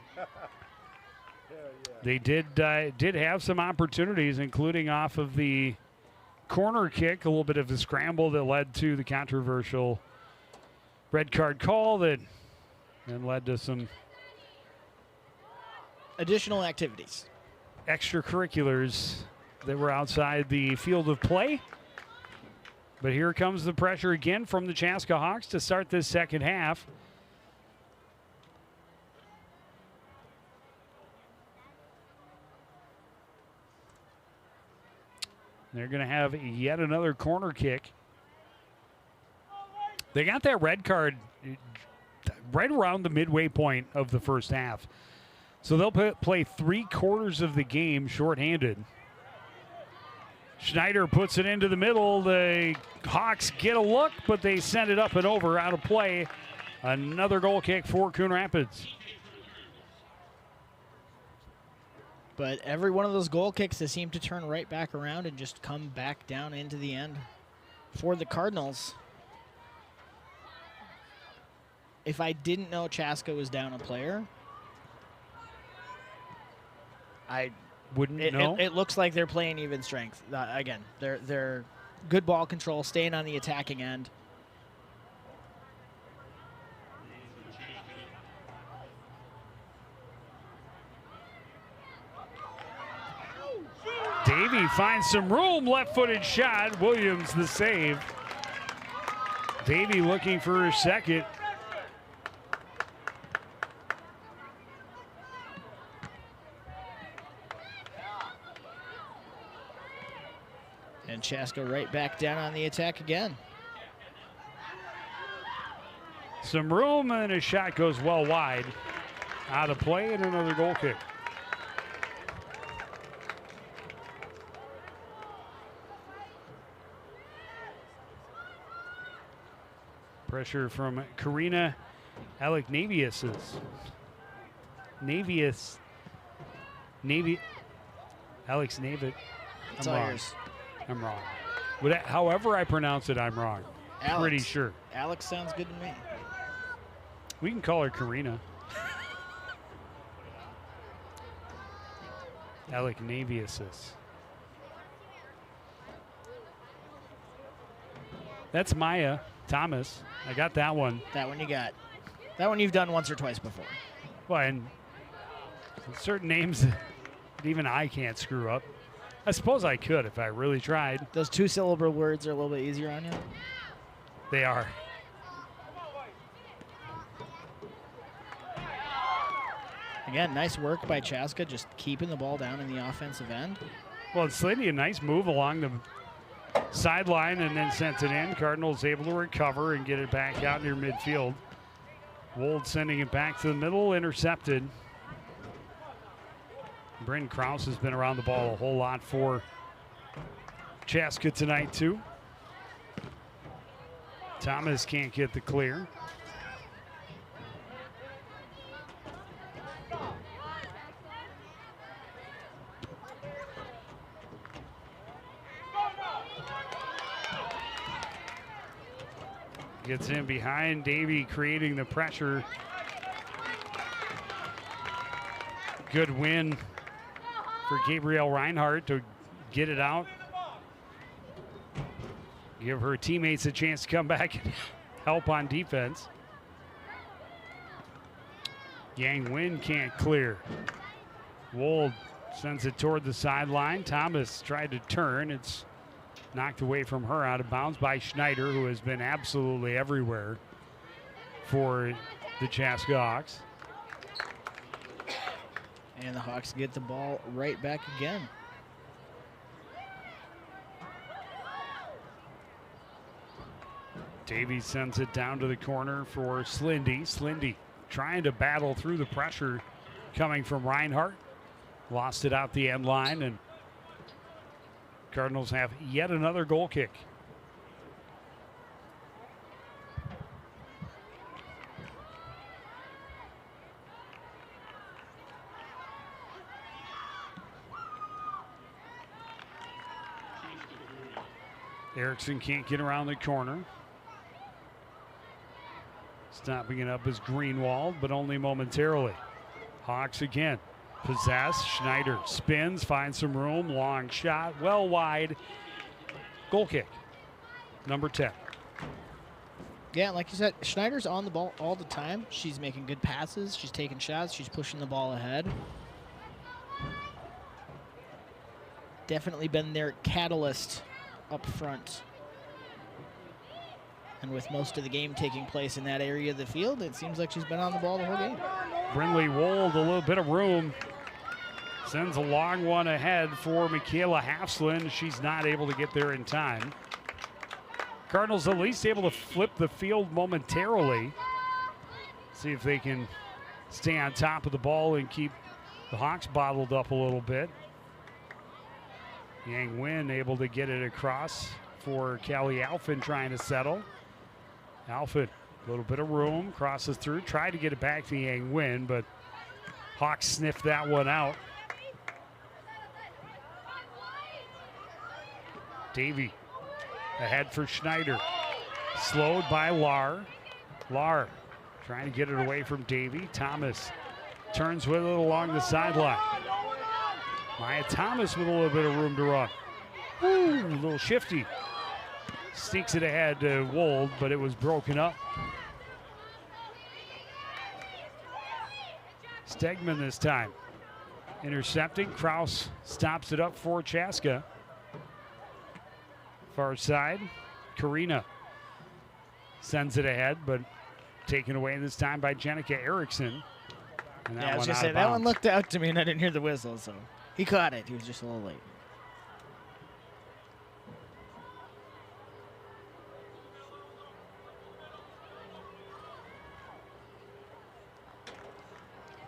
they did have some opportunities, including off of the corner kick, a little bit of a scramble that led to the controversial red card call that then led to some additional activities. Extracurriculars that were outside the field of play. But here comes the pressure again from the Chaska Hawks to start this second half. They're going to have yet another corner kick. They got that red card right around the midway point of the first half. So they'll play 3/4 of the game shorthanded. Schneider puts it into the middle. The Hawks get a look, but they send it up and over, out of play. Another goal kick for Coon Rapids. But every one of those goal kicks, they seem to turn right back around and just come back down into the end for the Cardinals. If I didn't know Chaska was down a player, I wouldn't know. It looks like they're playing even strength. Again, they're good ball control, staying on the attacking end. Davey finds some room, left-footed shot. Williams the save. Davey looking for her second. And Chaska right back down on the attack again. Some room, and a shot goes well wide. Out of play, and another goal kick. Pressure from Karina Aleknavius. Alex Navid. It's all yours. I'm wrong. However I pronounce it, I'm wrong. Alex. Pretty sure. Alex sounds good to me. We can call her Karina. Aleknavius. That's Maya Thomas. I got that one. That one you got. That one you've done once or twice before. Well, and certain names that even I can't screw up. I suppose I could if I really tried. Those 2-syllable words are a little bit easier on you? They are. Again, nice work by Chaska, just keeping the ball down in the offensive end. Well, it's Slindy, a nice move along the sideline and then sent it in. Cardinals able to recover and get it back out near midfield. Wold sending it back to the middle, intercepted. Bryn Krause has been around the ball a whole lot for Chaska tonight, too. Thomas can't get the clear. Gets in behind. Davy creating the pressure. Good win for Gabrielle Reinhardt to get it out. Give her teammates a chance to come back and help on defense. Yang Win can't clear. Wold sends it toward the sideline. Thomas tried to turn. It's knocked away from her, out of bounds by Schneider, who has been absolutely everywhere for the Chaska Hawks. And the Hawks get the ball right back again. Davy sends it down to the corner for Slindy. Slindy trying to battle through the pressure coming from Reinhardt. Lost it out the end line, and Cardinals have yet another goal kick. Erickson can't get around the corner. Stopping it up is Greenwald, but only momentarily. Hawks again. Possess. Schneider spins, finds some room. Long shot, well wide. Goal kick. Number 10. Yeah, like you said, Schneider's on the ball all the time. She's making good passes. She's taking shots. She's pushing the ball ahead. Definitely been their catalyst up front. And with most of the game taking place in that area of the field, it seems like she's been on the ball the whole game. Brinley Wold, a little bit of room. Sends a long one ahead for Michaela Hafslin. She's not able to get there in time. Cardinals at least able to flip the field momentarily. See if they can stay on top of the ball and keep the Hawks bottled up a little bit. Yang Win able to get it across for Callie Alphin trying to settle. Alphin, a little bit of room, crosses through, tried to get it back to Yang Win, but Hawks sniffed that one out. Davy ahead for Schneider. Slowed by Lahr. Lahr trying to get it away from Davy. Thomas turns with it along the sideline. Maya Thomas with a little bit of room to run. Ooh, a little shifty. Sneaks it ahead to Wold, but it was broken up. Stegman this time. Intercepting. Kraus stops it up for Chaska. Far side. Karina sends it ahead, but taken away this time by Jenica Erickson. And Yeah, I was just saying, that one looked out to me and I didn't hear the whistle, so he caught it. He was just a little late.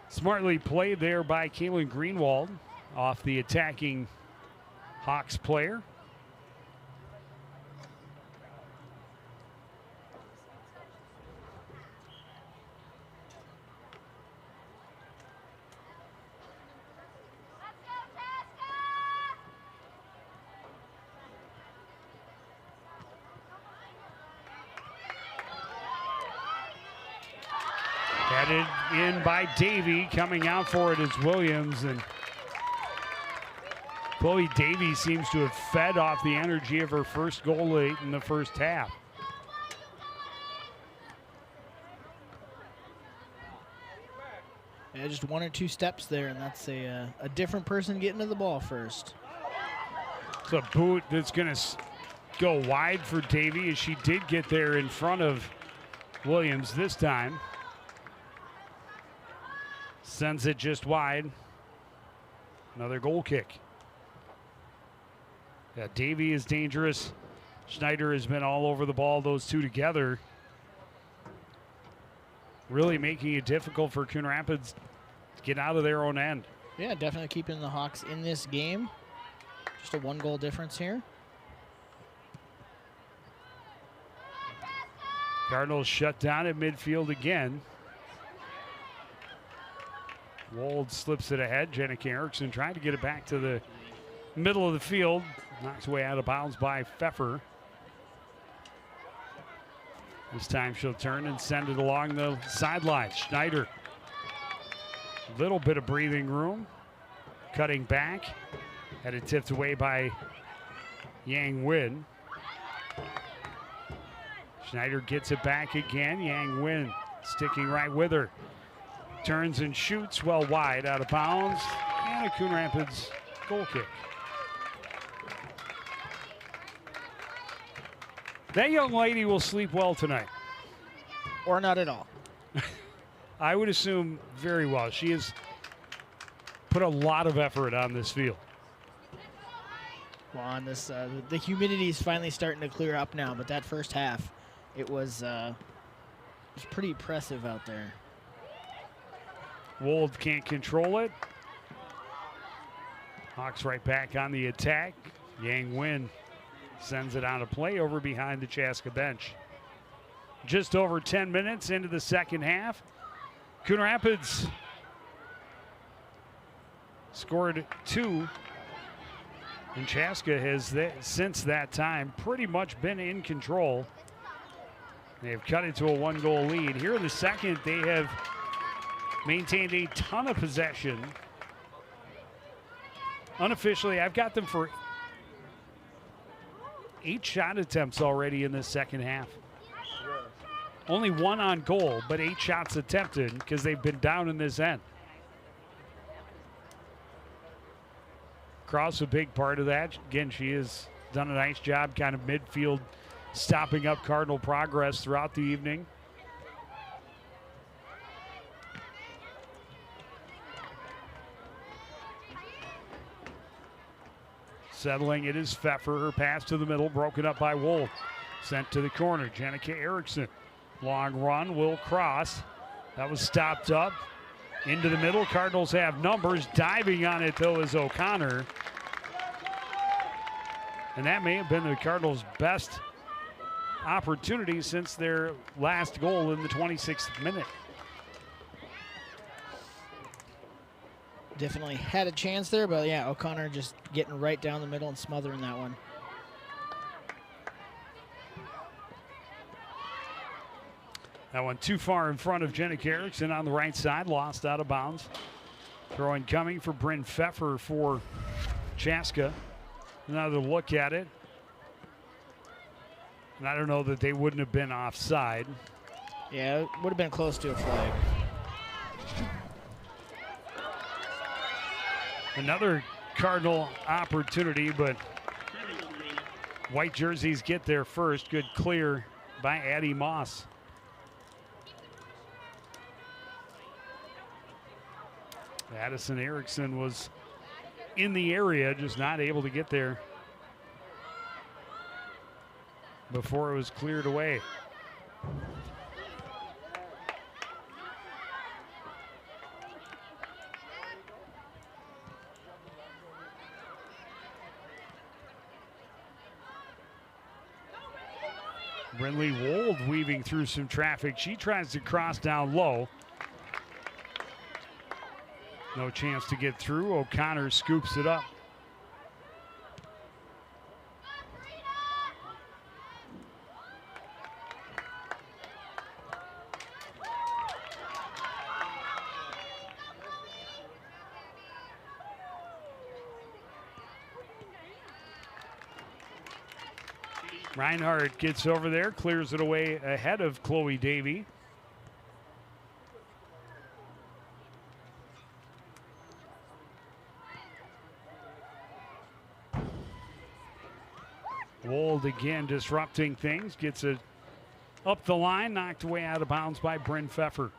Smartly played there by Kaylin Greenwald off the attacking Hawks player. Headed in by Davy, coming out for it is Williams, and Chloe Davy seems to have fed off the energy of her first goal late in the first half. Yeah, just one or two steps there, and that's a different person getting to the ball first. It's a boot that's going to go wide for Davy, as she did get there in front of Williams this time. Sends it just wide. Another goal kick. Yeah, Davy is dangerous. Schneider has been all over the ball, those two together. Really making it difficult for Coon Rapids to get out of their own end. Yeah, definitely keeping the Hawks in this game. Just a one-goal difference here. Cardinals shut down at midfield again. Wold slips it ahead. Jenica Erickson trying to get it back to the middle of the field. Knocks away out of bounds by Pfeffer. This time she'll turn and send it along the sideline. Schneider, little bit of breathing room, cutting back, had it tipped away by Yang Win. Schneider gets it back again. Yang Win sticking right with her. Turns and shoots well wide, out of bounds, and a Coon Rapids goal kick. That young lady will sleep well tonight. Or not at all. I would assume very well. She has put a lot of effort on this field. Well, on this, the humidity is finally starting to clear up now, but that first half, it was pretty impressive out there. Wold can't control it. Hawks right back on the attack. Yang Win sends it on a play over behind the Chaska bench. Just over 10 minutes into the second half. Coon Rapids scored 2. And Chaska has, since that time, pretty much been in control. They have cut it to a 1-goal lead. Here in the second, they have maintained a ton of possession. Unofficially, I've got them for 8 shot attempts already in this second half. Only 1 on goal, but 8 shots attempted because they've been down in this end. Cross a big part of that. Again, she has done a nice job kind of midfield stopping up Cardinal progress throughout the evening. Settling, it is Pfeffer. Her pass to the middle, broken up by Wolf. Sent to the corner. Jenica Erickson. Long run, will cross. That was stopped up. Into the middle. Cardinals have numbers. Diving on it, though, is O'Connor. And that may have been the Cardinals' best opportunity since their last goal in the 26th minute. Definitely had a chance there, but yeah, O'Connor just getting right down the middle and smothering that one. That one too far in front of Jenica Erickson on the right side, lost out of bounds. Throwing coming for Bryn Pfeffer for Chaska. Another look at it. And I don't know that they wouldn't have been offside. Yeah, it would have been close to a flag. Another Cardinal opportunity, but white jerseys get there first. Good clear by Addie Moss. Addison Erickson was in the area, just not able to get there before it was cleared away. Brinley Wold weaving through some traffic. She tries to cross down low. No chance to get through. O'Connor scoops it up. Reinhardt gets over there, clears it away ahead of Chloe Davey. Wold again disrupting things, gets it up the line, knocked away out of bounds by Bryn Pfeffer.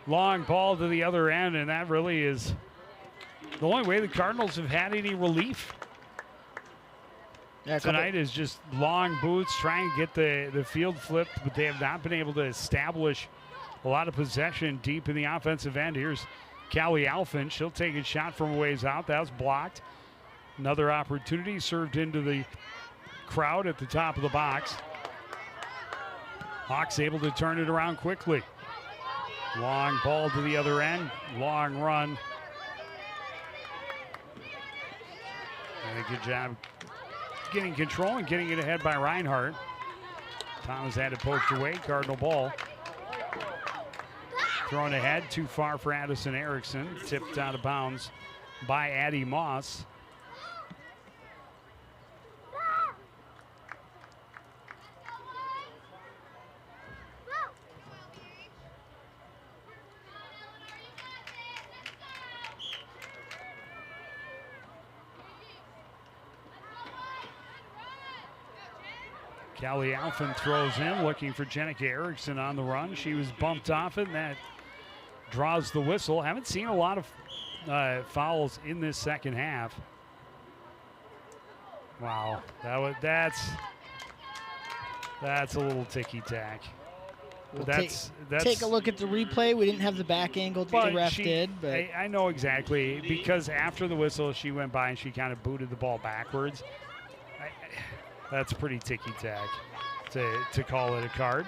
Long ball to the other end, and that really is the only way the Cardinals have had any relief tonight is just long boots, trying to get the field flipped, but they have not been able to establish a lot of possession deep in the offensive end. Here's Callie Alphin. She'll take a shot from a ways out. That was blocked. Another opportunity served into the crowd at the top of the box. Hawks able to turn it around quickly. Long ball to the other end, long run. And a good job getting control and getting it ahead by Reinhardt. Thomas had it poked away, Cardinal ball. Thrown ahead, too far for Addison Erickson. Tipped out of bounds by Addie Moss. Callie Alphen throws in, looking for Jenica Erickson on the run. She was bumped off it, and that draws the whistle. Haven't seen a lot of fouls in this second half. Wow, that's a little ticky-tack. We'll That's take a look at the replay. We didn't have the back angle that the ref did, but I know exactly, because after the whistle, she went by and she kind of booted the ball backwards. That's pretty ticky-tack to call it a card.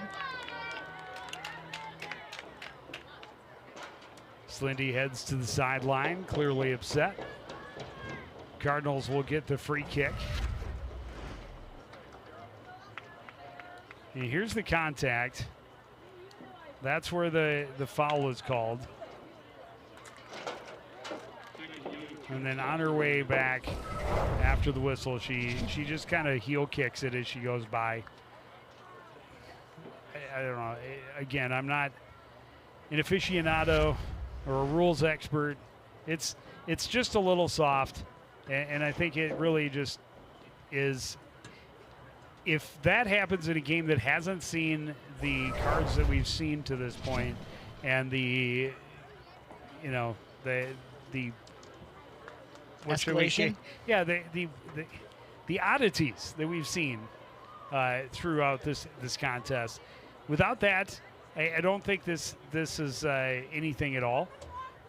Slindy heads to the sideline, clearly upset. Cardinals will get the free kick. And here's the contact. That's where the foul is called. And then on her way back after the whistle, she just kind of heel kicks it as she goes by. I don't know. Again, I'm not an aficionado or a rules expert. It's just a little soft, and I think it really just is. If that happens in a game that hasn't seen the cards that we've seen to this point, and the what should we say? escalation. Yeah, the oddities that we've seen throughout this contest. Without that, I don't think this is anything at all.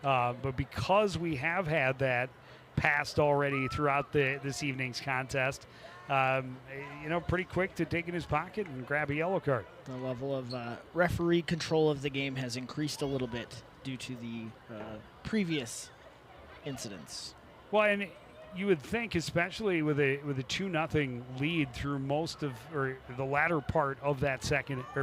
But because we have had that passed already throughout this evening's contest, pretty quick to dig in his pocket and grab a yellow card. The level of referee control of the game has increased a little bit due to the previous incidents. Well, and you would think, especially with a 2-0 lead through most of, or the latter part of that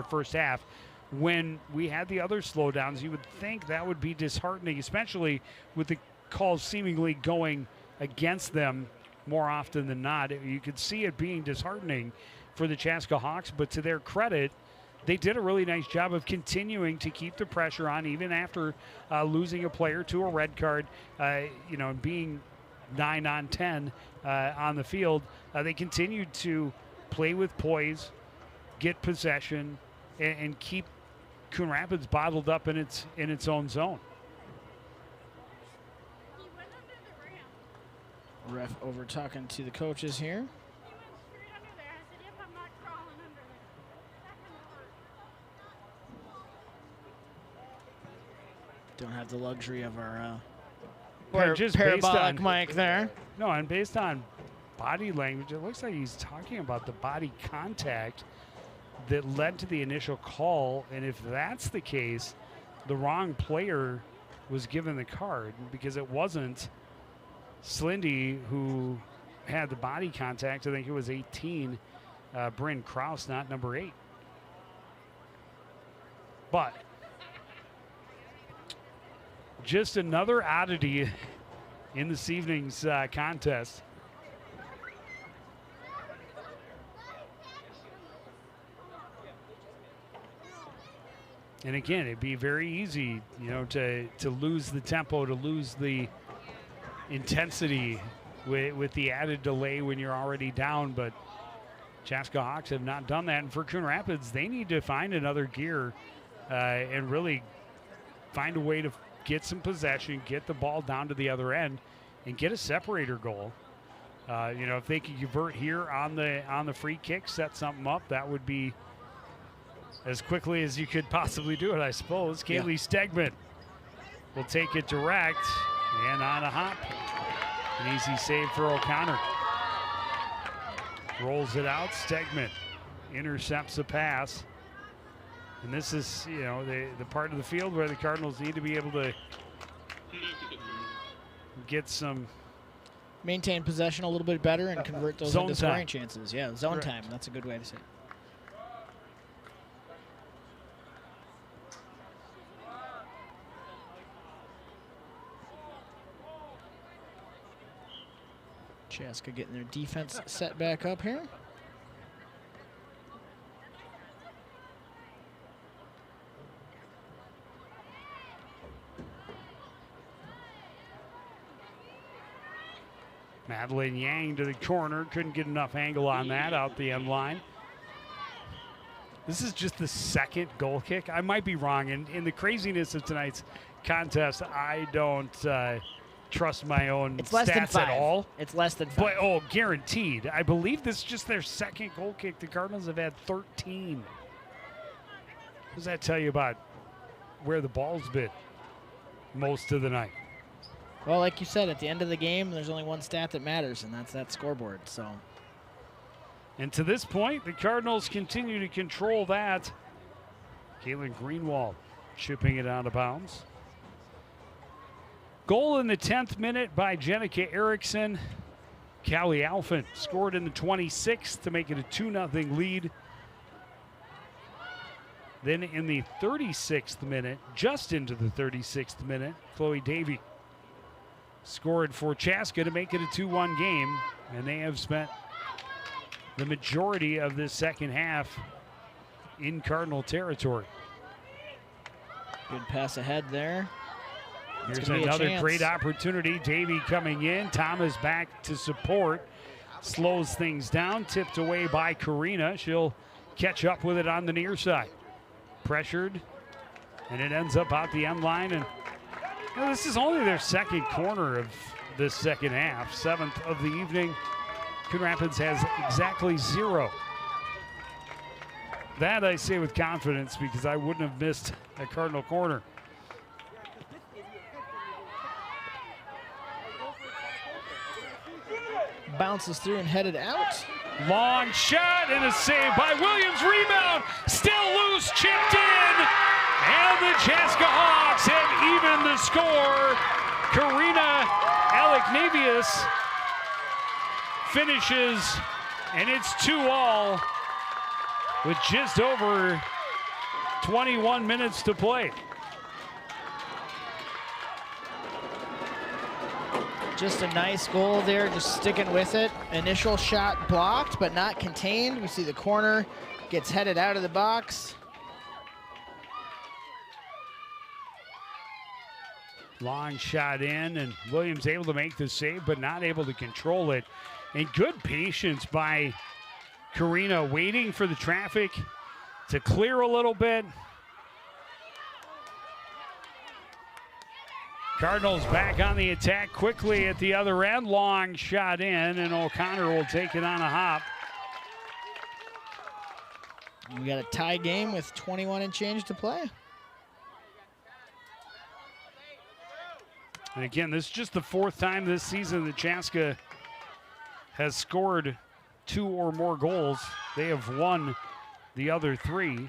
first half, when we had the other slowdowns, you would think that would be disheartening, especially with the calls seemingly going against them more often than not. You could see it being disheartening for the Chaska Hawks, but to their credit, they did a really nice job of continuing to keep the pressure on, even after losing a player to a red card, being 9 on 10 on the field. They continued to play with poise, get possession, and keep Coon Rapids bottled up in its own zone. Ref over talking to the coaches here. Don't have the luxury of our Just based parabolic on mic there. No, and based on body language, it looks like he's talking about the body contact that led to the initial call. And if that's the case, the wrong player was given the card, because it wasn't Slindy who had the body contact. I think it was 18, Bryn Kraus, not number 8. But just another oddity in this evening's contest. And again, it'd be very easy, to lose the tempo, to lose the intensity with the added delay when you're already down. But Chaska Hawks have not done that. And for Coon Rapids, they need to find another gear and really find a way to get some possession, get the ball down to the other end, and get a separator goal. If they could convert here on the free kick, set something up, that would be as quickly as you could possibly do it, I suppose. Kaylee Stegman will take it direct and on a hop. An easy save for O'Connor. Rolls it out. Stegman intercepts the pass. And this is, you know, the part of the field where the Cardinals need to be able to get some maintain possession a little bit better and convert those zone into scoring time. chances. Yeah, zone Correct. time. That's a good way to say it. Chaska getting their defense set back up here. Madeline Yang to the corner. Couldn't get enough angle on that out the end line. This is just the second goal kick. I might be wrong. In the craziness of tonight's contest, I don't trust my own It's less than stats 5. at all. It's less than 5. But, oh, guaranteed. I believe this is just their second goal kick. The Cardinals have had 13. What does that tell you about where the ball's been most of the night? Well, like you said, at the end of the game, there's only one stat that matters, and that's that scoreboard. So, And to this point, the Cardinals continue to control that. Caitlin Greenwald chipping it out of bounds. Goal in the 10th minute by Jenica Erickson. Callie Alphen scored in the 26th to make it a 2-0 lead. Then in the 36th minute, just into the 36th minute, Chloe Davey scored for Chaska to make it a 2-1 game. And they have spent the majority of this second half in Cardinal territory. good pass ahead there. It's Here's gonna be a another chance. great opportunity. Davey coming in. Thomas back to support. Slows things down. Tipped away by Karina. She'll catch up with it on the near side. Pressured. And it ends up out the end line. And you know, this is only their second corner of this second half. 7th of the evening. Coon Rapids has exactly 0. That I say with confidence because I wouldn't have missed a Cardinal corner. Bounces through and headed out. Long shot and a save by Williams. Rebound, still loose, chipped in. And the Chaska Hawks have evened the score. Karina Aleknavius finishes, and it's 2-all with just over 21 minutes to play. Just a nice goal there, just sticking with it. Initial shot blocked, but not contained. We see the corner gets headed out of the box. Long shot in, and Williams able to make the save, but not able to control it. And good patience by Karina, waiting for the traffic to clear a little bit. Cardinals back on the attack quickly at the other end. Long shot in, and O'Connor will take it on a hop. We got a tie game with 21 and change to play. And again, this is just the 4th time this season that Chaska has scored 2 or more goals. They have won the other 3.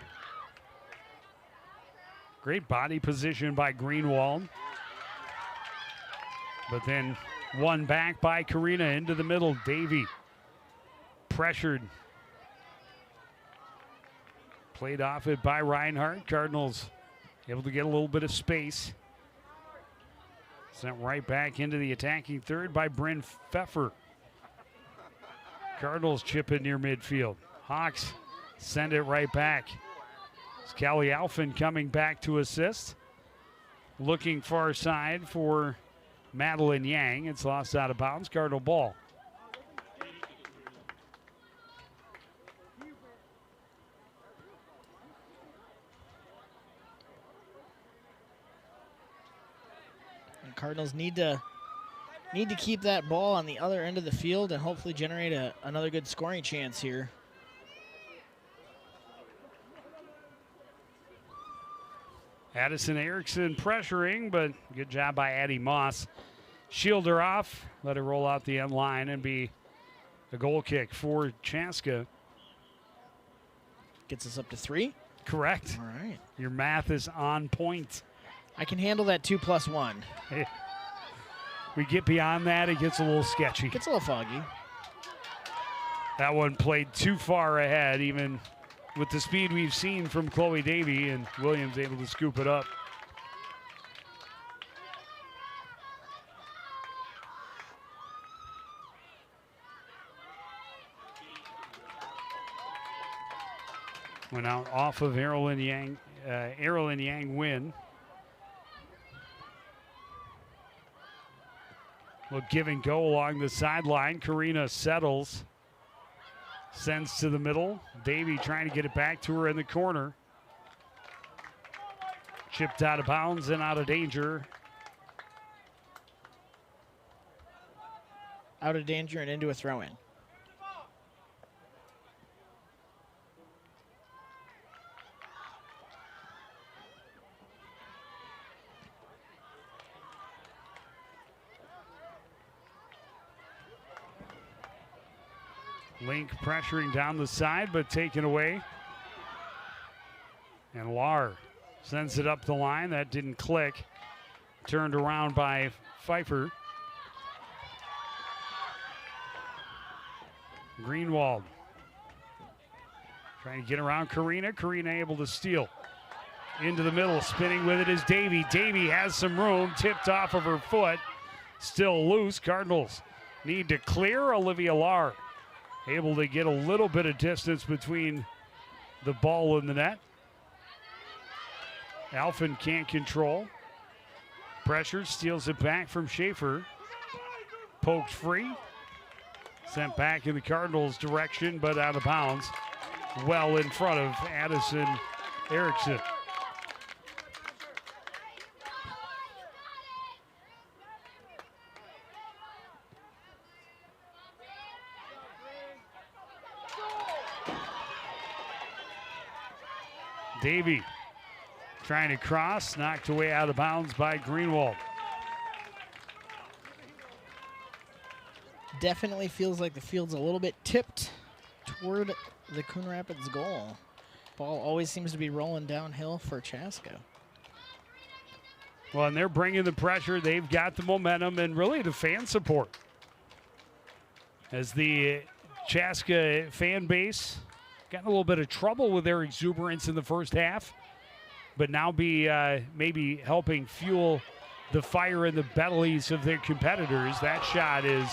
Great body position by Greenwald. But then won back by Karina into the middle. Davey pressured. Played off it by Reinhardt. Cardinals able to get a little bit of space. Sent right back into the attacking third by Bryn Pfeffer. Cardinals chip it near midfield. Hawks send it right back. It's Callie Alphen coming back to assist. Looking far side for Madeline Yang. It's lost out of bounds. Cardinal ball. And Cardinals need to keep that ball on the other end of the field and hopefully generate another good scoring chance here. Addison Erickson pressuring, but good job by Addie Moss. Shield her off, let her roll out the end line and be a goal kick for Chaska. Gets us up to 3. Correct. All right. Your math is on point. I can handle that 2+1. We get beyond that, it gets a little sketchy. Gets a little foggy. That one played too far ahead, even with the speed we've seen from Chloe Davy, and Williams able to scoop it up. Went out off of Errol Yang win. Look, give and go along the sideline. Karina settles. Sends to the middle. Davy trying to get it back to her in the corner. Chipped out of bounds and out of danger. Out of danger and into a throw-in. Link pressuring down the side, but taken away. And Lar sends it up the line. That didn't click. Turned around by Pfeiffer. Greenwald trying to get around Karina. Karina able to steal. Into the middle, spinning with it is Davy. Davy has some room, tipped off of her foot. Still loose. Cardinals need to clear. Olivia Lar able to get a little bit of distance between the ball and the net. Alphen can't control. Pressure, steals it back from Schaefer. Poked free. Sent back in the Cardinals' direction, but out of bounds. Well in front of Addison Erickson. Davy trying to cross, knocked away out of bounds by Greenwald. Definitely feels like the field's a little bit tipped toward the Coon Rapids goal. Ball always seems to be rolling downhill for Chaska. Well, and they're bringing the pressure. They've got the momentum and really the fan support. As the Chaska fan base got a little bit of trouble with their exuberance in the first half, but now be maybe helping fuel the fire in the bellies of their competitors. That shot is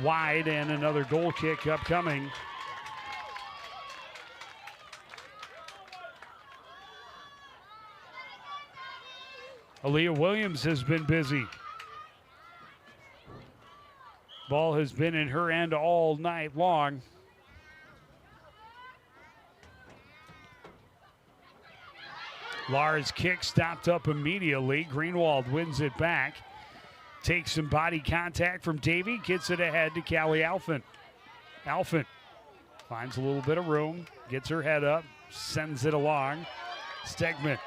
wide and another goal kick upcoming. Aaliyah Williams has been busy. Ball has been in her end all night long. Lars' kick stopped up immediately. Greenwald wins it back. Takes some body contact from Davy. Gets it ahead to Callie Alphen. Alphen finds a little bit of room. Gets her head up. Sends it along. Stegman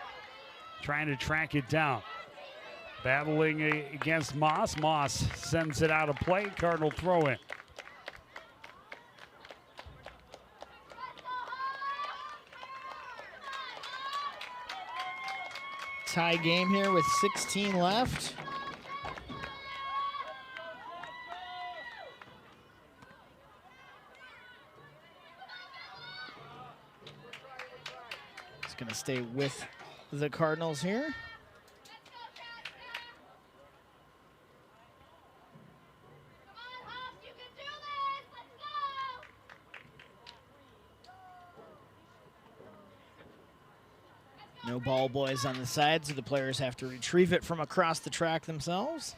trying to track it down. Battling against Moss. Moss sends it out of play. Cardinal throw in. Tie game here with 16 left. It's going to stay with the Cardinals here. No ball boys on the side, so the players have to retrieve it from across the track themselves.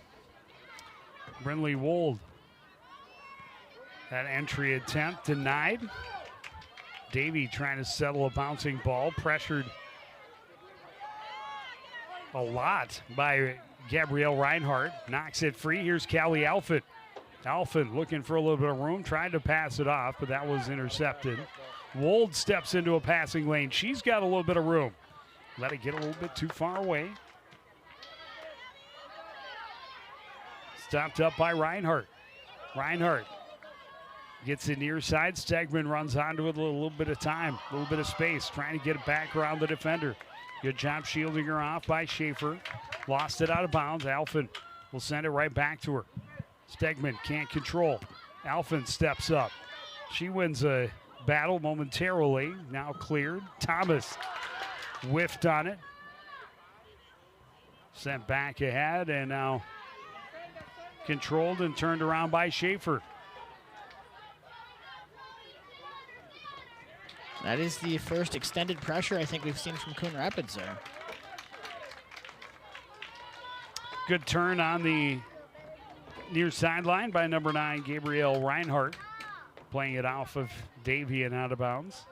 Brinley Wold. That entry attempt denied. Davy trying to settle a bouncing ball, pressured a lot by Gabrielle Reinhardt. Knocks it free. Here's Callie Alphen. Alphen looking for a little bit of room, tried to pass it off, but that was intercepted. Wold steps into a passing lane. She's got a little bit of room. Let it get a little bit too far away. Stopped up by Reinhardt. Reinhardt Gets it near side. Stegman runs onto it a little bit of time, a little bit of space, trying to get it back around the defender. Good job shielding her off by Schaefer. Lost it out of bounds. Alphen will send it right back to her. Stegman can't control. Alphen steps up. She wins a battle momentarily. Now cleared. Thomas whiffed on it. Sent back ahead and now controlled and turned around by Schaefer. That is the first extended pressure I think we've seen from Coon Rapids there. Good turn on the near sideline by number 9, Gabrielle Reinhardt. Playing it off of Davy and out of bounds.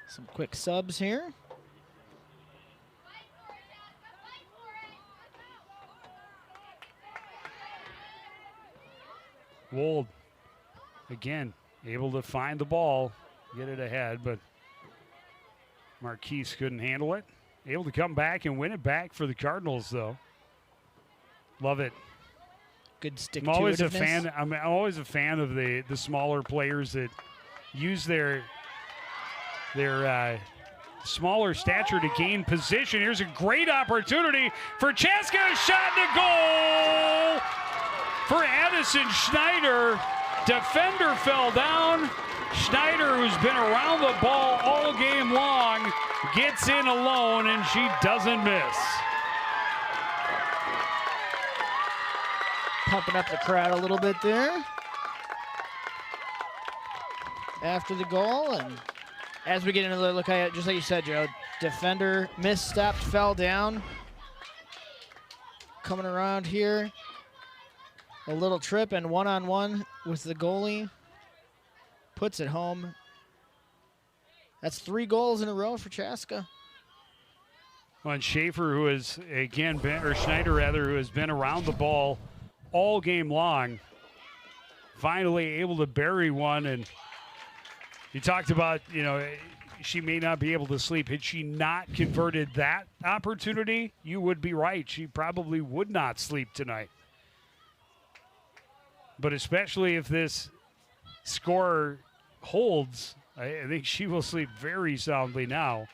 Some quick subs here. Wold, again, able to find the ball, get it ahead, but Marquise couldn't handle it. Able to come back and win it back for the Cardinals, though. Love it. Good stick I'm always a fan. I'm always a fan of the smaller players that use their smaller stature to gain position. Here's a great opportunity for Chaska. Shot and a goal for Addison Schneider. Defender fell down. Schneider, who's been around the ball all game long, gets in alone, and she doesn't miss. Pumping up the crowd a little bit there after the goal. And as we get into the look at it, just like you said, Joe, defender misstepped, fell down. Coming around here, a little trip and one-on-one with the goalie. Puts it home. That's 3 goals in a row for Chaska. Well, and Schaefer, who has again been, or Schneider rather, who has been around the ball all game long, finally able to bury one. And you talked about, she may not be able to sleep. Had she not converted that opportunity, you would be right. She probably would not sleep tonight. But especially if this score holds, I think she will sleep very soundly now.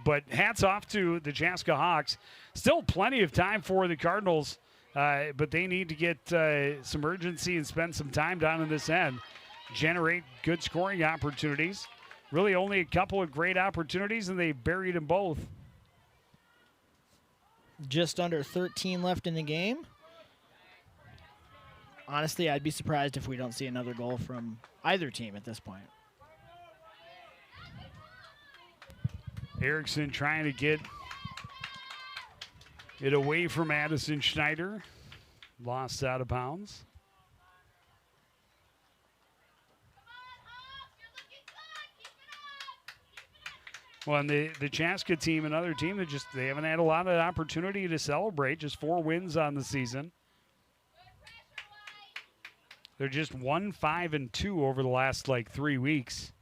But hats off to the Chaska Hawks. Still plenty of time for the Cardinals, but they need to get some urgency and spend some time down in this end. Generate good scoring opportunities. Really only a couple of great opportunities, and they buried them both. Just under 13 left in the game. Honestly, I'd be surprised if we don't see another goal from either team at this point. Erickson trying to get it away from Addison Schneider. Lost out of bounds. Well, and the Chaska team, another team that they haven't had a lot of opportunity to celebrate. Just 4 wins on the season. They're just 1-5-2 over the last 3 weeks.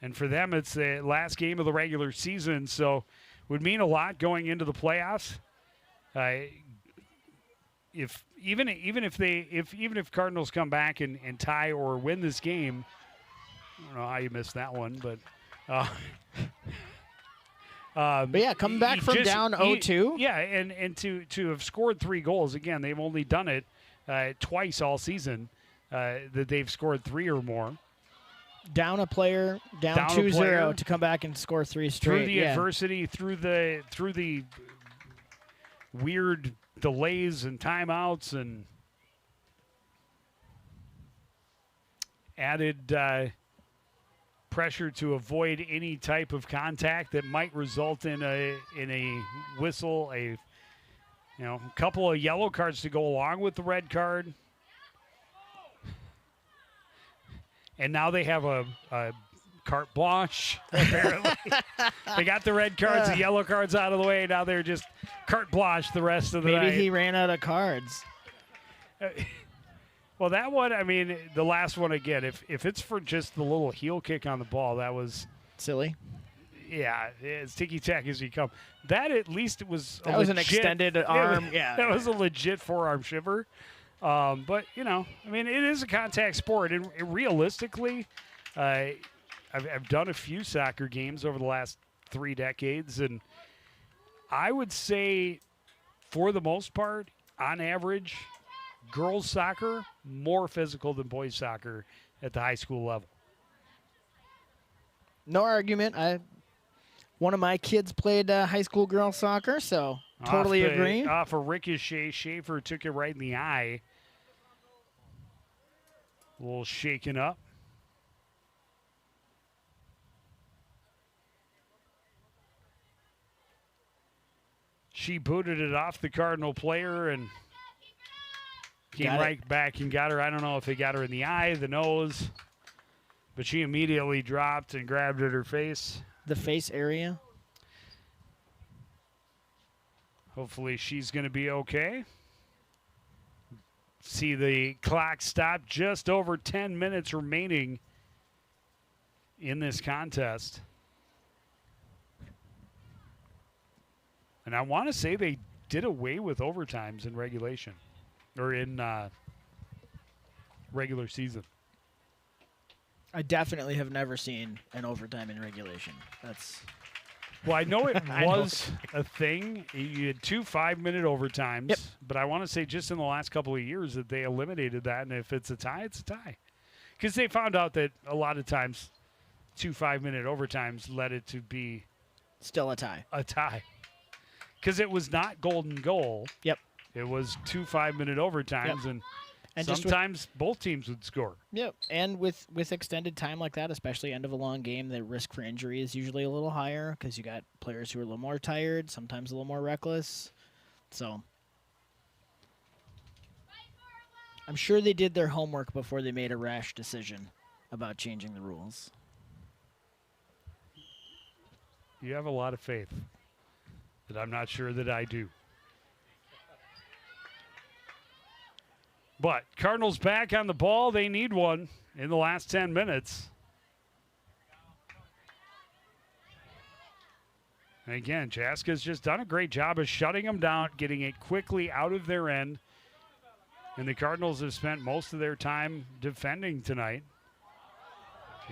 And for them, it's the last game of the regular season, so would mean a lot going into the playoffs. Even if Cardinals come back and tie or win this game, I don't know how you missed that one, but yeah, coming back from down 0-2. Yeah, and to have scored 3 goals, again, they've only done it twice all season that they've scored 3 or more. Down a player, down 2-0 to come back and score 3 straight. Through the adversity, through the weird delays and timeouts and added pressure to avoid any type of contact that might result in a whistle, a couple of yellow cards to go along with the red card. And now they have a carte blanche, apparently. They got the red cards, the yellow cards out of the way. Now they're just carte blanche the rest of the night. Maybe he ran out of cards. Well, that one, I mean, the last one again, if it's for just the little heel kick on the ball, that was, Silly. yeah, as ticky-tack as you come. That at least it was That was an extended arm. Yeah. That was a legit forearm shiver. But, you know, I mean, it is a contact sport. And realistically, I've done a few soccer games over the last 3 decades, and I would say for the most part, on average, girls soccer more physical than boys soccer at the high school level. No argument. One of my kids played high school girls soccer, so totally agree. Off a ricochet, Schaefer took it right in the eye. A little shaken up. She booted it off the Cardinal player and came right back and got her. I don't know if they got her in the eye, the nose, but she immediately dropped and grabbed at her face. The face area. Hopefully she's going to be okay. See the clock stop, just over 10 minutes remaining in this contest. And I want to say they did away with overtimes in regulation or in regular season. I definitely have never seen an overtime in regulation. That's Well, I know it was a thing. You had 2 5-minute overtimes, Yep. but I want to say just in the last couple of years that they eliminated that, and if it's a tie, it's a tie. Because they found out that a lot of times 2 5-minute overtimes led it to be still a tie. a tie. Because it was not golden goal. Yep. It was 2 5-minute overtimes, Yep. and just sometimes both teams would score. Yep. And with extended time like that, especially end of a long game, the risk for injury is usually a little higher because you got players who are a little more tired, sometimes a little more reckless. So I'm sure they did their homework before they made a rash decision about changing the rules. You have a lot of faith that I'm not sure that I do. But Cardinals back on the ball. They need one in the last 10 minutes. And again, Chaska's just done a great job of shutting them down, getting it quickly out of their end. And the Cardinals have spent most of their time defending tonight.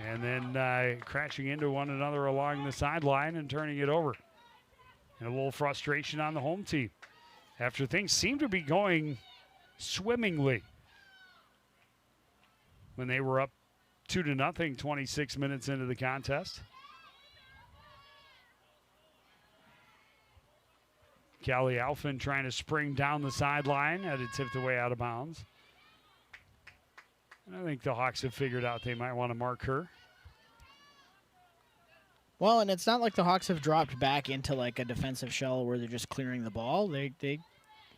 And then crashing into one another along the sideline and turning it over. And a little frustration on the home team after things seem to be going swimmingly when they were up 2-0 26 minutes into the contest. Callie Alphin trying to spring down the sideline, had it tipped away out of bounds. And I think the Hawks have figured out they might want to mark her. Well, and it's not like the Hawks have dropped back into like a defensive shell where they're just clearing the ball. They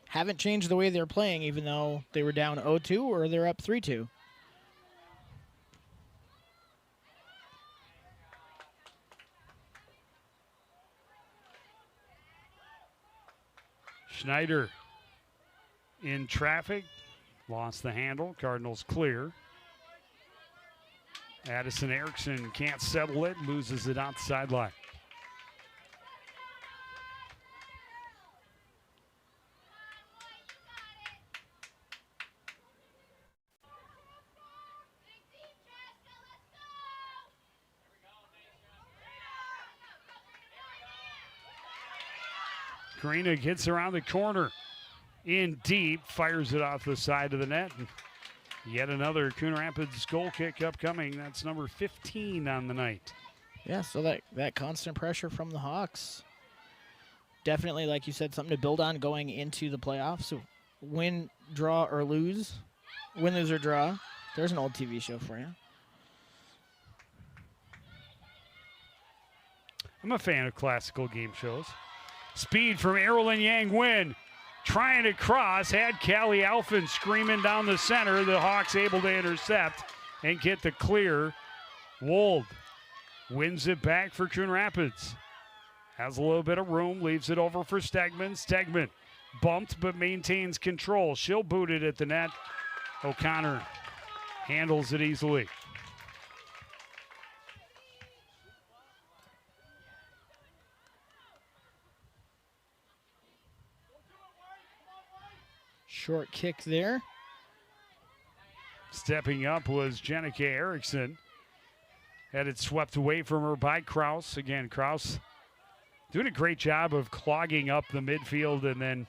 haven't changed the way they're playing, even though they were down 0-2 or they're up 3-2. Schneider in traffic, lost the handle. Cardinals clear. Addison Erickson can't settle it, loses it out the sideline. Karina gets around the corner in deep, fires it off the side of the net. And yet another Coon Rapids goal kick upcoming. That's number 15 on the night. Yeah, so that constant pressure from the Hawks. Definitely, like you said, something to build on going into the playoffs. So win, draw, or lose. Win, lose, or draw. There's an old TV show for you. I'm a fan of classical game shows. Speed from Errolyn Yang Win. Trying to cross, had Callie Alphin screaming down the center. The Hawks able to intercept and get the clear. Wold wins it back for Coon Rapids. Has a little bit of room, leaves it over for Stegman. Stegman bumped but maintains control. She'll boot it at the net. O'Connor handles it easily. Short kick there. Stepping up was Jenica Erickson. Had it swept away from her by Kraus. Again, Kraus doing a great job of clogging up the midfield and then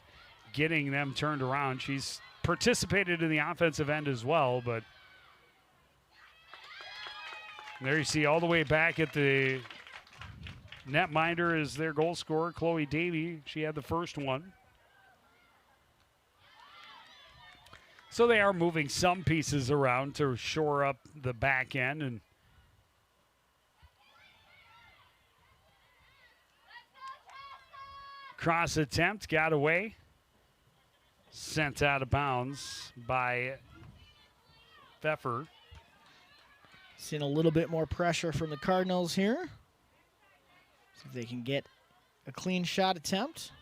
getting them turned around. She's participated in the offensive end as well, but there you see all the way back at the netminder is their goal scorer, Chloe Davey. She had the first one. So they are moving some pieces around to shore up the back end. And cross attempt got away. Sent out of bounds by Pfeffer. Seeing a little bit more pressure from the Cardinals here. See if they can get a clean shot attempt.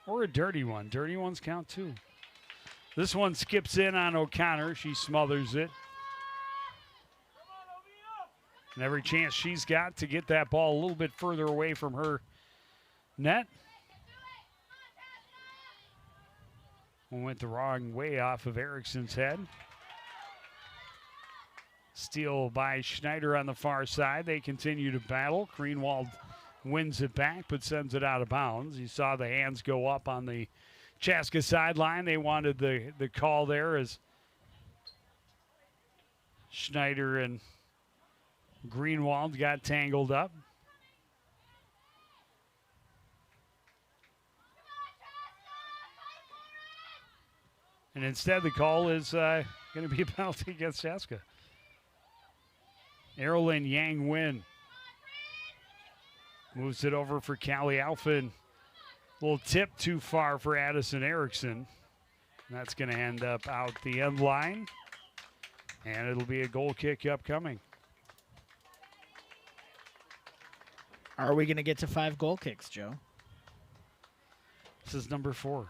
Or a dirty one. Dirty ones count too. This one skips in on O'Connor. She smothers it. And every chance she's got to get that ball a little bit further away from her net. One went the wrong way off of Erickson's head. Steal by Schneider on the far side. They continue to battle. Greenwald wins it back but sends it out of bounds. You saw the hands go up on the Chaska sideline. They wanted the call there as Schneider and Greenwald got tangled up. And instead the call is going to be a penalty against Chaska. Erlyn Yang Win moves it over for Callie Alphin. Little tip too far for Addison Erickson. And that's going to end up out the end line. And it'll be a goal kick upcoming. Are we going to get to 5 goal kicks, Joe? This is number 4.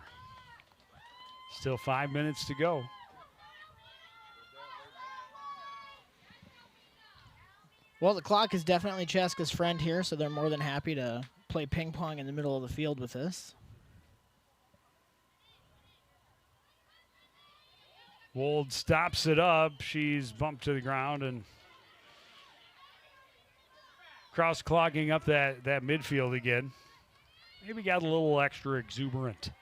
Still 5 minutes to go. Well, the clock is definitely Chaska's friend here, so they're more than happy to play ping pong in the middle of the field with this. Wold stops it up. She's bumped to the ground, and Kraus clogging up that midfield again. Maybe got a little extra exuberant.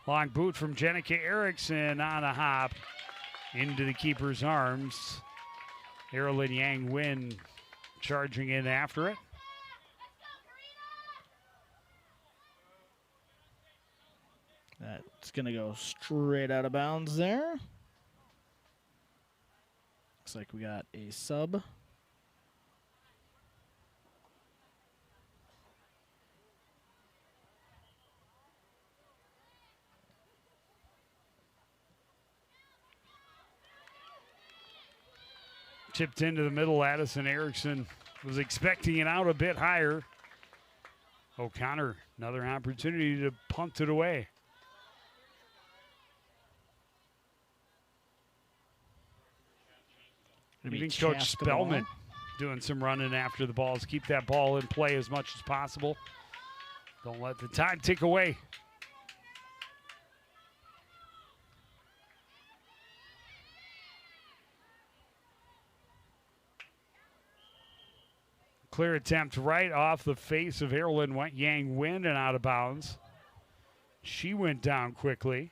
Long boot from Jenica Erickson on a hop into the keeper's arms. Erlyn Yang Win charging in after it. That's going to go straight out of bounds there. Looks like we got a sub. Tipped into the middle. Addison Erickson was expecting it out a bit higher. O'Connor, another opportunity to punt it away. Even Coach Spellman doing some running after the balls. Keep that ball in play as much as possible. Don't let the time tick away. Clear attempt right off the face of Erlyn Yang Win and out of bounds. She went down quickly.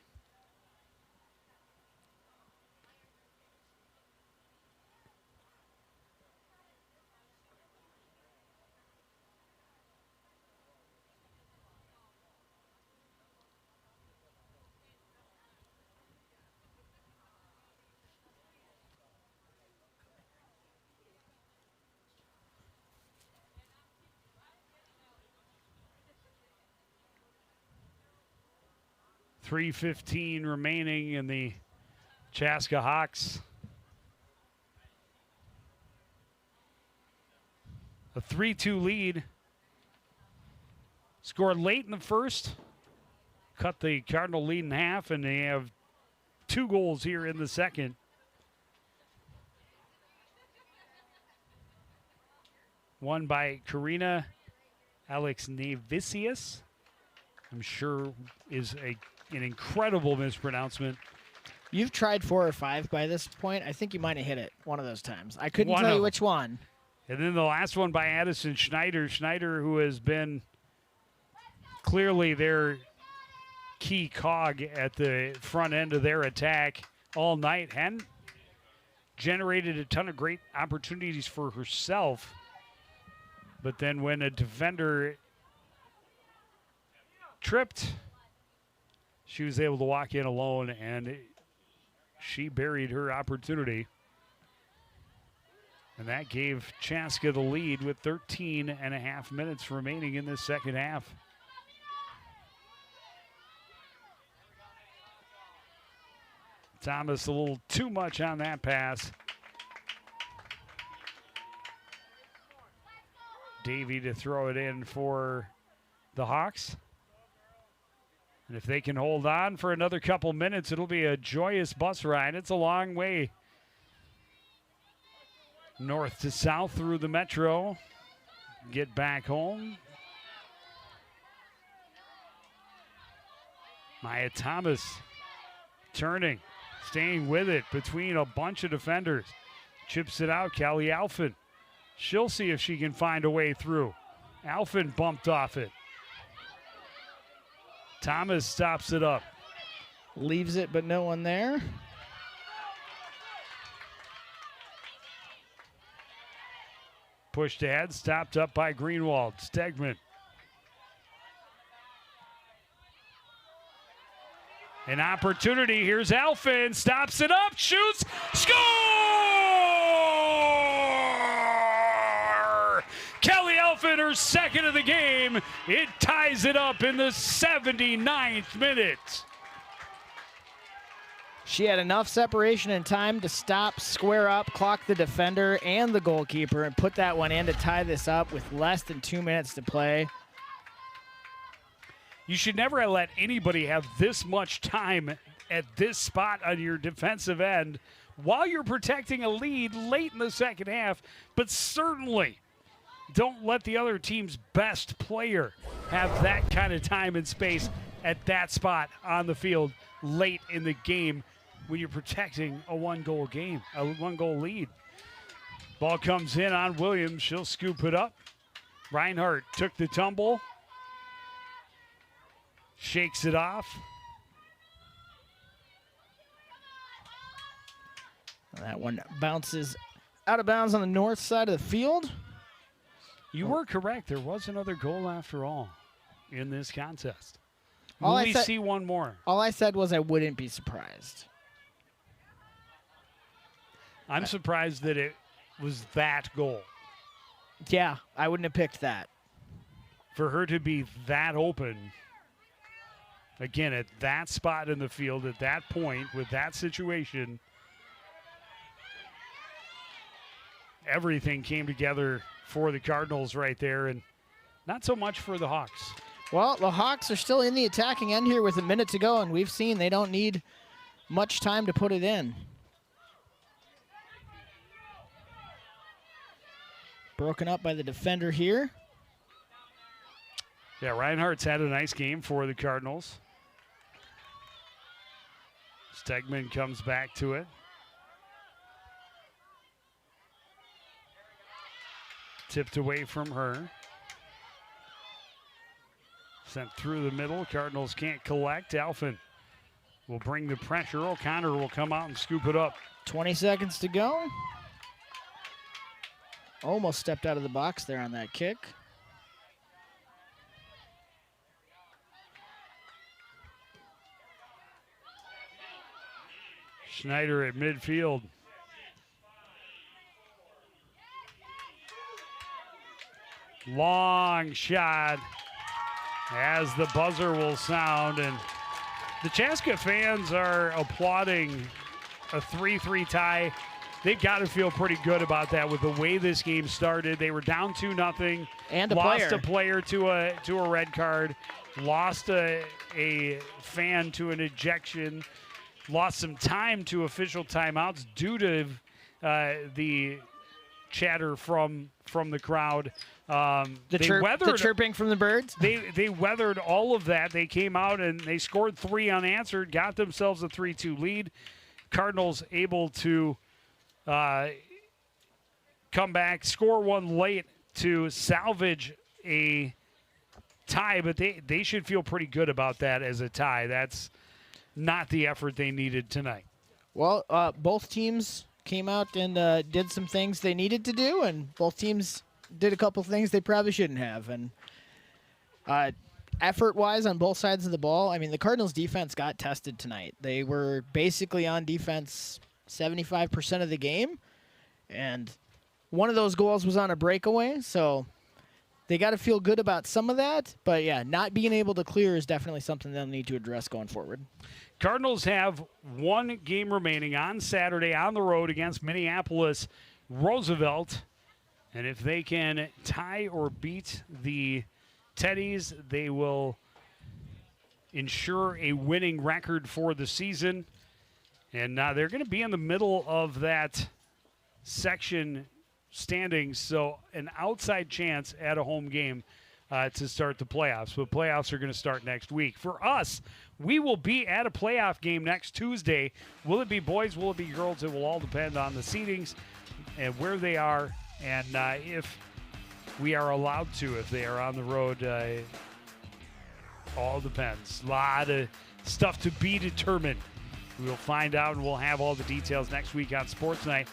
.3:15 remaining in the Chaska Hawks. A 3-2 lead. Scored late in the first cut the Cardinal lead in half, and they have 2 goals here in the second. One by Karina Alexnavicius. I'm sure is an incredible mispronouncement. You've tried 4 or 5 by this point. I think you might have hit it one of those times. I couldn't One tell of you them. which one. And then the last one by Addison Schneider. Schneider, who has been clearly their key cog at the front end of their attack all night, hadn't generated a ton of great opportunities for herself. But then when a defender tripped, she was able to walk in alone, and she buried her opportunity. And that gave Chaska the lead with 13 and a half minutes remaining in this second half. Thomas a little too much on that pass. Davey to throw it in for the Hawks. And if they can hold on for another couple minutes, it'll be a joyous bus ride. It's a long way north to south through the metro. Get back home. Maya Thomas turning, staying with it between a bunch of defenders. Chips it out, Callie Alphin. She'll see if she can find a way through. Alphin bumped off it. Thomas stops it up. Leaves it, but no one there. Pushed ahead, stopped up by Greenwald. Stegman. An opportunity. Here's Alphin. Stops it up. Shoots. Score! Kelly Alphin, her second of the game. It ties it up in the 79th minute. She had enough separation and time to stop, square up, clock the defender and the goalkeeper, and put that one in to tie this up with less than 2 minutes to play. You should never let anybody have this much time at this spot on your defensive end while you're protecting a lead late in the second half, but certainly don't let the other team's best player have that kind of time and space at that spot on the field late in the game when you're protecting a one-goal game, a one-goal lead. Ball comes in on Williams. She'll scoop it up. Reinhardt took the tumble. Shakes it off. That one bounces out of bounds on the north side of the field. You were correct. There was another goal after all in this contest. All Will I we said- see one more? All I said was I wouldn't be surprised. I'm surprised that it was that goal. Yeah, I wouldn't have picked that. For her to be that open, again, at that spot in the field, at that point, with that situation, everything came together for the Cardinals right there, and not so much for the Hawks. Well, the Hawks are still in the attacking end here with a minute to go, and we've seen they don't need much time to put it in. Broken up by the defender here. Yeah, Reinhardt's had a nice game for the Cardinals. Stegman comes back to it. Tipped away from her. Sent through the middle. Cardinals can't collect. Alphin will bring the pressure. O'Connor will come out and scoop it up. 20 seconds to go. Almost stepped out of the box there on that kick. Schneider at midfield. Long shot as the buzzer will sound, and the Chaska fans are applauding a 3-3 tie they've got to feel pretty good about that with the way this game started. They were down 2-0 And lost a player to a red card, lost a fan to an ejection, lost some time to official timeouts due to the chatter from the crowd. The chirping from the birds. They weathered all of that. They came out and they scored 3 unanswered, got themselves a 3-2 lead. Cardinals able to come back, score one late to salvage a tie, but they should feel pretty good about that as a tie. That's not the effort they needed tonight. Well, both teams came out and did some things they needed to do, and both teams did a couple things they probably shouldn't have. And effort-wise on both sides of the ball, I mean, the Cardinals' defense got tested tonight. They were basically on defense 75% of the game, and one of those goals was on a breakaway, so they got to feel good about some of that. But, yeah, not being able to clear is definitely something they'll need to address going forward. Cardinals have one game remaining on Saturday on the road against Minneapolis Roosevelt. And if they can tie or beat the Teddies, they will ensure a winning record for the season. And they're going to be in the middle of that section standings, so an outside chance at a home game to start the playoffs. But playoffs are going to start next week. For us, we will be at a playoff game next Tuesday. Will it be boys? Will it be girls? It will all depend on the seedings and where they are, and if we are allowed to, if they are on the road. All depends. A lot of stuff to be determined. We will find out, and we'll have all the details next week on Sports Night.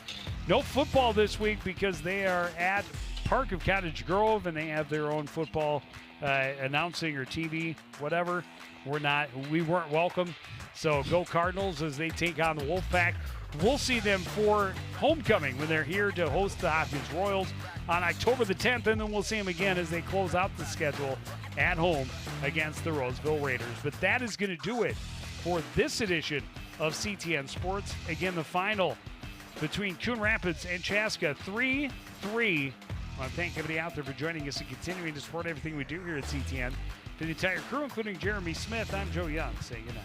No football this week because they are at Park of Cottage Grove, and they have their own football announcing or TV, whatever. We weren't welcome. So go Cardinals as they take on the Wolfpack. We'll see them for homecoming when they're here to host the Hopkins Royals on October the 10th, and then we'll see them again as they close out the schedule at home against the Roseville Raiders. But that is going to do it for this edition of CTN Sports. Again, the final between Coon Rapids and Chaska, 3-3. I want to thank everybody out there for joining us and continuing to support everything we do here at CTN. For the entire crew, including Jeremy Smith, I'm Joe Young. Say goodnight.